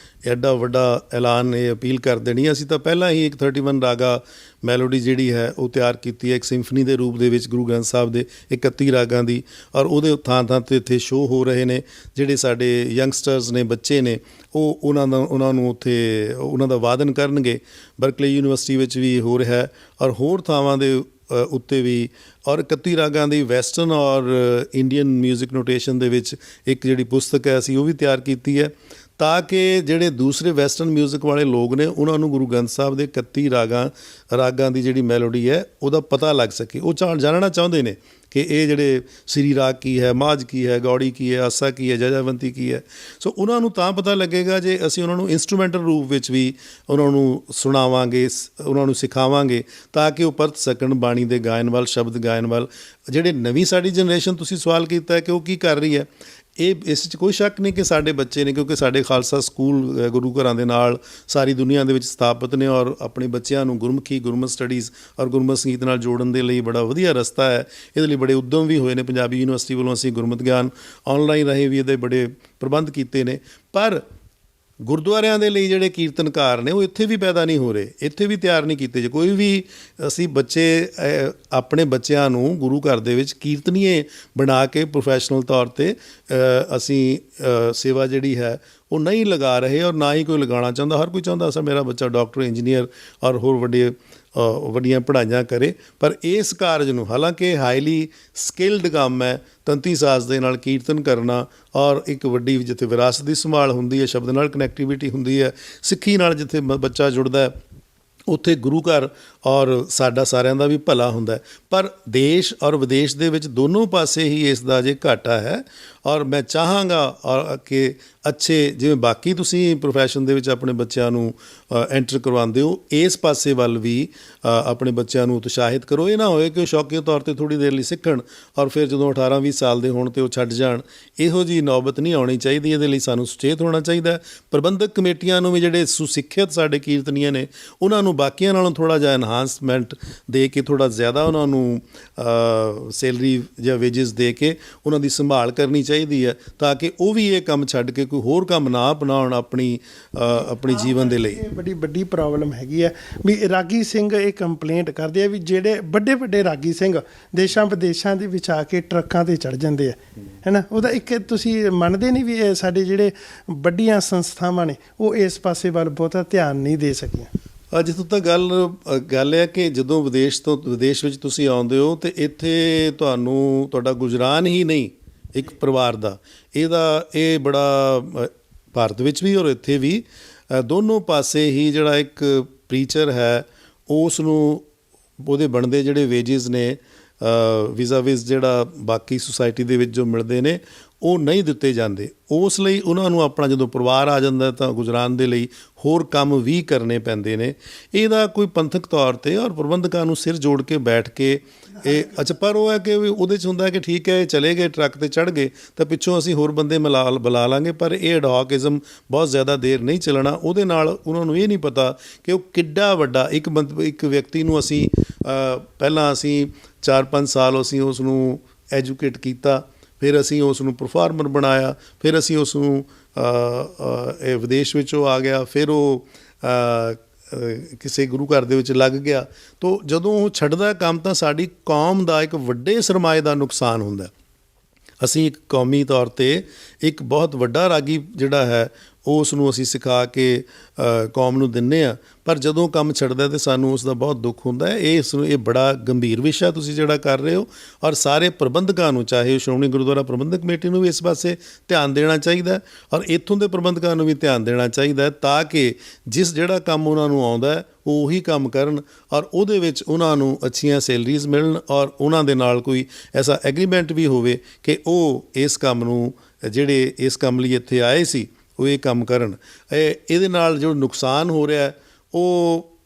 Speaker 2: ਐਡਾ ਵੱਡਾ ਐਲਾਨ, ਇਹ ਅਪੀਲ ਕਰ ਦੇਣੀ। ਅਸੀਂ ਤਾਂ ਪਹਿਲਾਂ ਹੀ ਇੱਕ 31 ਰਾਗਾ ਮੈਲੋਡੀ ਜਿਹੜੀ ਹੈ ਉਹ ਤਿਆਰ ਕੀਤੀ ਹੈ ਇੱਕ ਸਿੰਫਨੀ ਦੇ ਰੂਪ ਦੇ ਵਿੱਚ ਗੁਰੂ ਗ੍ਰੰਥ ਸਾਹਿਬ ਦੇ 31 ਰਾਗਾਂ ਦੀ, ਔਰ ਉਹਦੇ ਥਾਂ 'ਤੇ ਇੱਥੇ ਸ਼ੋਅ ਹੋ ਰਹੇ ਨੇ। ਜਿਹੜੇ ਸਾਡੇ ਯੰਗਸਟਰਸ ਨੇ, ਬੱਚੇ ਨੇ, ਉਹ ਉਹਨਾਂ ਨੂੰ ਉੱਥੇ ਉਹਨਾਂ ਦਾ ਵਾਦਨ ਕਰਨਗੇ। ਬਰਕਲੇ ਯੂਨੀਵਰਸਿਟੀ ਵਿੱਚ ਵੀ ਹੋ ਰਿਹਾ ਔਰ ਹੋਰ ਥਾਵਾਂ ਦੇ ਉੱਤੇ ਵੀ। ਔਰ 31 ਰਾਗਾਂ ਦੀ ਵੈਸਟਰਨ ਔਰ ਇੰਡੀਅਨ ਮਿਊਜ਼ਿਕ ਨੋਟੇਸ਼ਨ ਦੇ ਵਿੱਚ ਇੱਕ ਜਿਹੜੀ ਪੁਸਤਕ ਹੈ ਅਸੀਂ ਉਹ ਵੀ ਤਿਆਰ ਕੀਤੀ ਹੈ ਤਾਂ ਕਿ ਜਿਹੜੇ ਦੂਸਰੇ ਵੈਸਟਰਨ ਮਿਊਜ਼ਿਕ ਵਾਲੇ ਲੋਕ ਨੇ ਉਹਨਾਂ ਨੂੰ ਗੁਰੂ ਗ੍ਰੰਥ ਸਾਹਿਬ ਦੇ 31 ਰਾਗਾਂ ਦੀ ਜਿਹੜੀ ਮੈਲੋਡੀ ਹੈ ਉਹਦਾ ਪਤਾ ਲੱਗ ਸਕੇ। ਉਹ ਜਾਣਨਾ ਚਾਹੁੰਦੇ ਨੇ ਕਿ ਇਹ ਜਿਹੜੇ ਸ੍ਰੀ ਰਾਗ ਕੀ ਹੈ, ਮਾਝ ਕੀ ਹੈ, ਗੌੜੀ ਕੀ ਹੈ, ਆਸਾ ਕੀ ਹੈ, ਜਜਾਵੰਤੀ ਕੀ ਹੈ। ਸੋ ਉਹਨਾਂ ਨੂੰ ਤਾਂ ਪਤਾ ਲੱਗੇਗਾ ਜੇ ਅਸੀਂ ਉਹਨਾਂ ਨੂੰ ਇੰਸਟਰੂਮੈਂਟਲ ਰੂਪ ਵਿੱਚ ਵੀ ਉਹਨਾਂ ਨੂੰ ਸੁਣਾਵਾਂਗੇ, ਉਹਨਾਂ ਨੂੰ ਸਿਖਾਵਾਂਗੇ ਤਾਂ ਕਿ ਉਹ ਪਰਤ ਸਕਣ ਬਾਣੀ ਦੇ ਗਾਇਨ ਵੱਲ, ਸ਼ਬਦ ਗਾਇਨ ਵੱਲ। ਜਿਹੜੇ ਨਵੀਂ ਸਾਡੀ ਜਨਰੇਸ਼ਨ ਤੁਸੀਂ ਸਵਾਲ ਕੀਤਾ ਹੈ ਕਿ ਉਹ ਕੀ ਕਰ ਰਹੀ ਹੈ, ਇਸ 'ਚ ਕੋਈ ਸ਼ੱਕ ਨਹੀਂ ਕਿ ਸਾਡੇ ਬੱਚੇ ਨੇ, ਕਿਉਂਕਿ ਸਾਡੇ ਖਾਲਸਾ ਸਕੂਲ ਗੁਰੂ ਘਰਾਂ ਦੇ ਨਾਲ ਸਾਰੀ ਦੁਨੀਆ ਦੇ ਵਿੱਚ ਸਥਾਪਿਤ ਨੇ ਔਰ ਆਪਣੇ ਬੱਚਿਆਂ ਨੂੰ ਗੁਰਮੁਖੀ, ਗੁਰਮਤਿ ਸਟੱਡੀਜ਼ ਔਰ ਗੁਰਮਤਿ ਸੰਗੀਤ ਨਾਲ ਜੋੜਨ ਦੇ ਲਈ ਬੜਾ ਵਧੀਆ ਰਸਤਾ ਹੈ। ਇਹਦੇ ਲਈ ਬੜੇ ਉੱਦਮ ਵੀ ਹੋਏ ਨੇ। ਪੰਜਾਬੀ ਯੂਨੀਵਰਸਿਟੀ ਵੱਲੋਂ ਅਸੀਂ ਗੁਰਮਤਿ ਗਿਆਨ ਆਨਲਾਈਨ ਰਾਹੀਂ ਵੀ ਇਹਦੇ ਬੜੇ ਪ੍ਰਬੰਧ ਕੀਤੇ ਨੇ। ਪਰ ਗੁਰਦੁਆਰਿਆਂ ਦੇ ਲਈ ਜਿਹੜੇ ਕੀਰਤਨਕਾਰ ਨੇ ਉਹ ਇੱਥੇ ਵੀ ਪੈਦਾ ਨਹੀਂ ਹੋ ਰਹੇ, ਇੱਥੇ ਵੀ ਤਿਆਰ ਨਹੀਂ ਕੀਤੇ। ਜੇ ਕੋਈ ਵੀ ਅਸੀਂ ਆਪਣੇ ਬੱਚਿਆਂ ਨੂੰ ਗੁਰੂ ਘਰ ਦੇ ਵਿੱਚ ਕੀਰਤਨੀਏ ਬਣਾ ਕੇ ਪ੍ਰੋਫੈਸ਼ਨਲ ਤੌਰ 'ਤੇ ਅਸੀਂ ਸੇਵਾ ਜਿਹੜੀ ਹੈ ਉਹ ਨਹੀਂ ਲਗਾ ਰਹੇ ਔਰ ਨਾ ਹੀ ਕੋਈ ਲਗਾਉਣਾ ਚਾਹੁੰਦਾ। ਹਰ ਕੋਈ ਚਾਹੁੰਦਾ ਸਰ ਮੇਰਾ ਬੱਚਾ ਡਾਕਟਰ, ਇੰਜੀਨੀਅਰ ਔਰ ਹੋਰ ਵੱਡੀਆਂ ਪੜ੍ਹਾਈਆਂ ਕਰੇ। ਪਰ ਇਸ ਕਾਰਜ ਨੂੰ, ਹਾਲਾਂਕਿ ਹਾਈਲੀ ਸਕਿਲਡ ਕੰਮ ਹੈ ਤੰਤੀ ਸਾਜ਼ ਦੇ ਨਾਲ ਕੀਰਤਨ ਕਰਨਾ ਔਰ ਇੱਕ ਵੱਡੀ ਜਿੱਥੇ ਵਿਰਾਸਤ ਦੀ ਸੰਭਾਲ ਹੁੰਦੀ ਹੈ, ਸ਼ਬਦ ਨਾਲ ਕਨੈਕਟੀਵਿਟੀ ਹੁੰਦੀ ਹੈ, ਸਿੱਖੀ ਨਾਲ ਜਿੱਥੇ ਬੱਚਾ ਜੁੜਦਾ ਹੈ ਉੱਥੇ ਗੁਰੂ ਘਰ ਔਰ ਸਾਡਾ ਸਾਰਿਆਂ ਦਾ ਵੀ ਭਲਾ ਹੁੰਦਾ ਹੈ। ਪਰ ਦੇਸ਼ ਔਰ ਵਿਦੇਸ਼ ਦੇ ਵਿੱਚ ਦੋਨੋਂ ਪਾਸੇ ਹੀ ਇਸ ਦਾ ਜੇ ਘਾਟਾ ਹੈ। ਔਰ ਮੈਂ ਚਾਹਾਂਗਾ ਔਰ ਕਿ ਅੱਛੇ ਜਿਵੇਂ ਬਾਕੀ ਤੁਸੀਂ ਪ੍ਰੋਫੈਸ਼ਨ ਦੇ ਵਿੱਚ ਆਪਣੇ ਬੱਚਿਆਂ ਨੂੰ ਐਂਟਰ ਕਰਵਾਉਂਦੇ ਹੋ, ਇਸ ਪਾਸੇ ਵੱਲ ਵੀ ਆਪਣੇ ਬੱਚਿਆਂ ਨੂੰ ਉਤਸ਼ਾਹਿਤ ਕਰੋ। ਇਹ ਨਾ ਹੋਏ ਕਿ ਉਹ ਸ਼ੌਕੀਆ ਤੌਰ 'ਤੇ ਥੋੜ੍ਹੀ ਦੇਰ ਲਈ ਸਿੱਖਣ ਔਰ ਫਿਰ ਜਦੋਂ 18-20 ਸਾਲ ਦੇ ਹੋਣ 'ਤੇ ਉਹ ਛੱਡ ਜਾਣ। ਇਹੋ ਜਿਹੀ ਨੌਬਤ ਨਹੀਂ ਆਉਣੀ ਚਾਹੀਦੀ। ਇਹਦੇ ਲਈ ਸਾਨੂੰ ਸੁਚੇਤ ਹੋਣਾ ਚਾਹੀਦਾ। ਪ੍ਰਬੰਧਕ ਕਮੇਟੀਆਂ ਨੂੰ ਵੀ ਜਿਹੜੇ ਸੁਸਿੱਖਿਅਤ ਸਾਡੇ ਕੀਰਤਨੀਏ ਨੇ ਉਹਨਾਂ ਨੂੰ ਬਾਕੀਆਂ ਨਾਲੋਂ ਥੋੜ੍ਹਾ ਜਿਹਾ ਐਨਹਾਂਸਮੈਂਟ ਦੇ ਕੇ ਥੋੜ੍ਹਾ ਜ਼ਿਆਦਾ ਉਹਨਾਂ ਨੂੰ ਸੈਲਰੀ ਜਾਂ ਵੇਜਸ ਦੇ ਕੇ ਉਹਨਾਂ ਦੀ ਸੰਭਾਲ ਕਰਨੀ ਚਾਹੀਦੀ ਹੈ, ਤਾਂ ਕਿ ਉਹ ਵੀ ਇਹ ਕੰਮ ਛੱਡ ਕੇ ਕੋਈ ਹੋਰ ਕੰਮ ਨਾ ਅਪਣਾਉਣ ਆਪਣੀ ਜੀਵਨ ਦੇ ਲਈ।
Speaker 3: ਇਹ ਬੜੀ ਵੱਡੀ ਪ੍ਰੋਬਲਮ ਹੈਗੀ ਹੈ ਵੀ ਰਾਗੀ ਸਿੰਘ ਇਹ ਕੰਪਲੇਂਟ ਕਰਦੇ ਆ ਵੀ ਜਿਹੜੇ ਵੱਡੇ ਵੱਡੇ ਰਾਗੀ ਸਿੰਘ ਦੇਸ਼ਾਂ ਵਿਦੇਸ਼ਾਂ ਦੇ ਵਿੱਚ ਆ ਕੇ ਟਰੱਕਾਂ ਤੇ ਚੜ੍ਹ ਜਾਂਦੇ ਆ, ਹੈ ਨਾ। ਉਹਦਾ ਇੱਕ ਤੁਸੀਂ ਮੰਨਦੇ ਨਹੀਂ ਵੀ ਇਹ ਸਾਡੇ ਜਿਹੜੇ ਵੱਡੀਆਂ ਸੰਸਥਾਵਾਂ ਨੇ ਉਹ ਇਸ ਪਾਸੇ ਵੱਲ ਬਹੁਤਾ ਧਿਆਨ ਨਹੀਂ ਦੇ ਸਕੀਆਂ।
Speaker 2: ਜਿੱਥੋਂ ਤੱਕ ਗੱਲ ਹੈ ਕਿ ਜਦੋਂ ਵਿਦੇਸ਼ ਵਿੱਚ ਤੁਸੀਂ ਆਉਂਦੇ ਹੋ ਅਤੇ ਇੱਥੇ ਤੁਹਾਡਾ ਗੁਜ਼ਰਾਨ ਹੀ ਨਹੀਂ ਇੱਕ ਪਰਿਵਾਰ ਦਾ, ਇਹ ਬੜਾ ਭਾਰਤ ਵਿੱਚ ਵੀ ਔਰ ਇੱਥੇ ਵੀ ਦੋਨੋਂ ਪਾਸੇ ਹੀ ਜਿਹੜਾ ਇੱਕ ਪ੍ਰੀਚਰ ਹੈ ਉਸ ਨੂੰ ਉਹਦੇ ਬਣਦੇ ਜਿਹੜੇ ਵੇਜਿਸ ਨੇ ਵਿਜ਼ ਜਿਹੜਾ ਬਾਕੀ ਸੁਸਾਇਟੀ ਦੇ ਵਿੱਚ ਜੋ ਮਿਲਦੇ ਨੇ ਉਹ ਨਹੀਂ ਦਿੱਤੇ ਜਾਂਦੇ। ਉਸ ਲਈ ਉਹਨਾਂ ਨੂੰ ਆਪਣਾ ਜਦੋਂ ਪਰਿਵਾਰ ਆ ਜਾਂਦਾ ਤਾਂ ਗੁਜ਼ਰਾਨ ਦੇ ਲਈ ਹੋਰ ਕੰਮ ਵੀ ਕਰਨੇ ਪੈਂਦੇ ਨੇ। ਇਹਦਾ ਕੋਈ ਪੰਥਕ ਤੌਰ 'ਤੇ ਔਰ ਪ੍ਰਬੰਧਕਾਂ ਨੂੰ ਸਿਰ ਜੋੜ ਕੇ ਬੈਠ ਕੇ ਪਰ ਉਹ ਹੈ ਕਿ ਉਹਦੇ 'ਚ ਹੁੰਦਾ ਕਿ ਠੀਕ ਹੈ ਇਹ ਚਲੇ ਗਏ ਟਰੱਕ 'ਤੇ ਚੜ੍ਹ ਗਏ ਤਾਂ ਪਿੱਛੋਂ ਅਸੀਂ ਹੋਰ ਬੰਦੇ ਬੁਲਾ ਲਾਂਗੇ, ਪਰ ਇਹ ਐਡਹੌਕਿਜ਼ਮ ਬਹੁਤ ਜ਼ਿਆਦਾ ਦੇਰ ਨਹੀਂ ਚੱਲਣਾ। ਉਹਦੇ ਨਾਲ ਉਹਨਾਂ ਨੂੰ ਇਹ ਨਹੀਂ ਪਤਾ ਕਿ ਉਹ ਕਿੱਡਾ ਵੱਡਾ ਇੱਕ ਵਿਅਕਤੀ ਨੂੰ ਅਸੀਂ ਪਹਿਲਾਂ ਅਸੀਂ 4-5 ਸਾਲ ਅਸੀਂ ਉਸ ਨੂੰ ਐਜੂਕੇਟ ਕੀਤਾ, ਫਿਰ ਅਸੀਂ ਉਸ ਨੂੰ ਪਰਫਾਰਮਰ ਬਣਾਇਆ, ਫਿਰ ਅਸੀਂ ਉਸ ਨੂੰ ਇਹ ਵਿਦੇਸ਼ ਵਿੱਚ ਉਹ ਆ ਗਿਆ, ਫਿਰ ਉਹ ਕਿਸੇ ਗੁਰੂ ਘਰ ਦੇ ਵਿੱਚ ਲੱਗ ਗਿਆ। ਤਾਂ ਜਦੋਂ ਉਹ ਛੱਡਦਾ ਕੰਮ ਤਾਂ ਸਾਡੀ ਕੌਮ ਦਾ ਇੱਕ ਵੱਡੇ ਸਰਮਾਏ ਦਾ ਨੁਕਸਾਨ ਹੁੰਦਾ। ਅਸੀਂ ਇੱਕ ਕੌਮੀ ਤੌਰ 'ਤੇ ਇੱਕ ਬਹੁਤ ਵੱਡਾ ਰਾਗੀ ਜਿਹੜਾ ਹੈ ਉਸ ਨੂੰ ਅਸੀਂ ਸਿਖਾ ਕੇ ਕੌਮ ਨੂੰ ਦਿੰਦੇ ਹਾਂ, ਪਰ ਜਦੋਂ ਕੰਮ ਛੱਡਦਾ ਤਾਂ ਸਾਨੂੰ ਉਸ ਦਾ ਬਹੁਤ ਦੁੱਖ ਹੁੰਦਾ ਹੈ। ਇਹ ਬੜਾ ਗੰਭੀਰ ਵਿਸ਼ਾ ਤੁਸੀਂ ਜਿਹੜਾ ਕਰ ਰਹੇ ਹੋ ਔਰ ਸਾਰੇ ਪ੍ਰਬੰਧਕਾਂ ਨੂੰ, ਚਾਹੇ ਸ਼੍ਰੋਮਣੀ ਗੁਰਦੁਆਰਾ ਪ੍ਰਬੰਧਕ ਕਮੇਟੀ ਨੂੰ ਵੀ ਇਸ ਪਾਸੇ ਧਿਆਨ ਦੇਣਾ ਚਾਹੀਦਾ ਔਰ ਇੱਥੋਂ ਦੇ ਪ੍ਰਬੰਧਕਾਂ ਨੂੰ ਵੀ ਧਿਆਨ ਦੇਣਾ ਚਾਹੀਦਾ, ਤਾਂ ਕਿ ਜਿਹੜਾ ਕੰਮ ਉਹਨਾਂ ਨੂੰ ਆਉਂਦਾ ਉਹ ਉਹੀ ਕੰਮ ਕਰਨ ਔਰ ਉਹਦੇ ਵਿੱਚ ਉਹਨਾਂ ਨੂੰ ਅੱਛੀਆਂ ਸੈਲਰੀਜ਼ ਮਿਲਣ ਔਰ ਉਹਨਾਂ ਦੇ ਨਾਲ ਕੋਈ ਐਸਾ ਐਗਰੀਮੈਂਟ ਵੀ ਹੋਵੇ ਕਿ ਉਹ ਇਸ ਕੰਮ ਨੂੰ ਜਿਹੜੇ ਇਸ ਕੰਮ ਲਈ ਇੱਥੇ ਆਏ ਸੀ ਉਹ ਇਹ ਕੰਮ ਕਰਨ। ਇਹਦੇ ਨਾਲ ਜੋ ਨੁਕਸਾਨ ਹੋ ਰਿਹਾ ਉਹ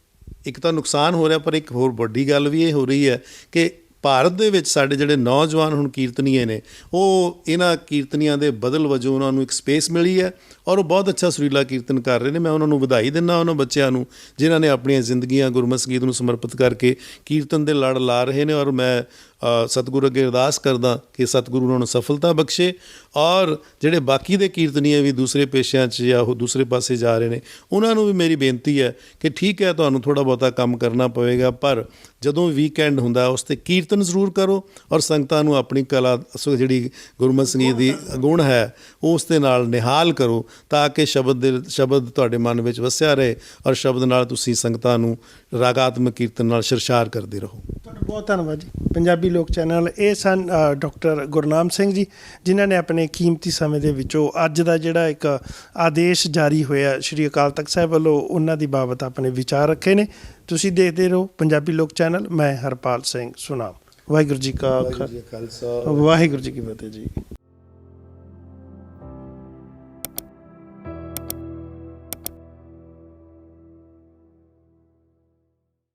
Speaker 2: ਇੱਕ ਤਾਂ ਨੁਕਸਾਨ ਹੋ ਰਿਹਾ, ਪਰ ਇੱਕ ਹੋਰ ਵੱਡੀ ਗੱਲ ਵੀ ਇਹ ਹੋ ਰਹੀ ਹੈ ਕਿ ਭਾਰਤ ਦੇ ਵਿੱਚ ਸਾਡੇ ਜਿਹੜੇ ਨੌਜਵਾਨ ਹੁਣ ਕੀਰਤਨੀਏ ਨੇ ਉਹ ਇਹਨਾਂ ਕੀਰਤਨੀਆਂ ਦੇ ਬਦਲ ਵਜੋਂ ਉਹਨਾਂ ਨੂੰ ਇੱਕ ਸਪੇਸ ਮਿਲੀ ਹੈ ਔਰ ਉਹ ਬਹੁਤ ਅੱਛਾ ਸੁਰੀਲਾ ਕੀਰਤਨ ਕਰ ਰਹੇ ਨੇ। ਮੈਂ ਉਹਨਾਂ ਨੂੰ ਵਧਾਈ ਦਿੰਦਾ, ਉਹਨਾਂ ਬੱਚਿਆਂ ਨੂੰ ਜਿਨ੍ਹਾਂ ਨੇ ਆਪਣੀਆਂ ਜ਼ਿੰਦਗੀਆਂ ਗੁਰਮਤਿ ਸੰਗੀਤ ਨੂੰ ਸਮਰਪਿਤ ਕਰਕੇ ਕੀਰਤਨ ਦੇ ਲੜ ਲਾ ਰਹੇ ਨੇ। ਔਰ ਮੈਂ ਸਤਿਗੁਰੂ ਅੱਗੇ ਅਰਦਾਸ ਕਰਦਾ ਕਿ ਸਤਿਗੁਰੂ ਉਹਨਾਂ ਨੂੰ ਸਫਲਤਾ ਬਖਸ਼ੇ ਔਰ ਜਿਹੜੇ ਬਾਕੀ ਦੇ ਕੀਰਤਨੀਏ ਵੀ ਦੂਸਰੇ ਪੇਸ਼ਿਆਂ 'ਚ ਜਾਂ ਉਹ ਦੂਸਰੇ ਪਾਸੇ ਜਾ ਰਹੇ ਨੇ ਉਹਨਾਂ ਨੂੰ ਵੀ ਮੇਰੀ ਬੇਨਤੀ ਹੈ ਕਿ ਠੀਕ ਹੈ ਤੁਹਾਨੂੰ ਥੋੜ੍ਹਾ ਬਹੁਤਾ ਕੰਮ ਕਰਨਾ ਪਵੇਗਾ, ਪਰ ਜਦੋਂ ਵੀਕਐਂਡ ਹੁੰਦਾ ਉਸ 'ਤੇ ਕੀਰਤਨ ਜ਼ਰੂਰ ਕਰੋ ਔਰ ਸੰਗਤਾਂ ਨੂੰ ਆਪਣੀ ਕਲਾ ਜਿਹੜੀ ਗੁਰਮਤਿ ਸੰਗੀਤ ਦੀ ਗੁਣ ਹੈ ਉਸ ਦੇ ਨਾਲ ਨਿਹਾਲ ਕਰੋ, ਤਾਂ ਕਿ ਸ਼ਬਦ ਤੁਹਾਡੇ ਮਨ ਵਿੱਚ ਵਸਿਆ ਰਹੇ ਔਰ ਸ਼ਬਦ ਨਾਲ ਤੁਸੀਂ ਸੰਗਤਾਂ ਨੂੰ ਰਾਗਾਤਮਕ ਕੀਰਤਨ ਨਾਲ ਸ਼ਰਸ਼ਾਰ ਕਰਦੇ ਰਹੋ।
Speaker 3: ਤੁਹਾਡਾ ਬਹੁਤ ਧੰਨਵਾਦ ਜੀ। ਪੰਜਾਬੀ ਲੋਕ ਚੈਨਲ ਇਹ ਸਨ ਡਾਕਟਰ ਗੁਰਨਾਮ ਸਿੰਘ ਜੀ, ਜਿਨ੍ਹਾਂ ਨੇ ਆਪਣੇ ਕੀਮਤੀ ਸਮੇਂ ਦੇ ਵਿੱਚੋਂ ਅੱਜ ਦਾ ਜਿਹੜਾ ਇੱਕ ਆਦੇਸ਼ ਜਾਰੀ ਹੋਇਆ ਸ਼੍ਰੀ ਅਕਾਲ ਤਖਤ ਸਾਹਿਬ ਵੱਲੋਂ ਉਹਨਾਂ ਦੀ ਬਾਬਤ ਆਪਣੇ ਵਿਚਾਰ ਰੱਖੇ ਨੇ। ਤੁਸੀਂ ਦੇਖਦੇ ਰਹੋ ਪੰਜਾਬੀ ਲੋਕ ਚੈਨਲ। ਮੈਂ ਹਰਪਾਲ ਸਿੰਘ ਸੁਨਾਮ। ਵਾਹਿਗੁਰੂ ਜੀ ਕਾ ਖਾਲਸਾ, ਵਾਹਿਗੁਰੂ ਜੀ ਕੀ ਫਤਿਹ ਜੀ।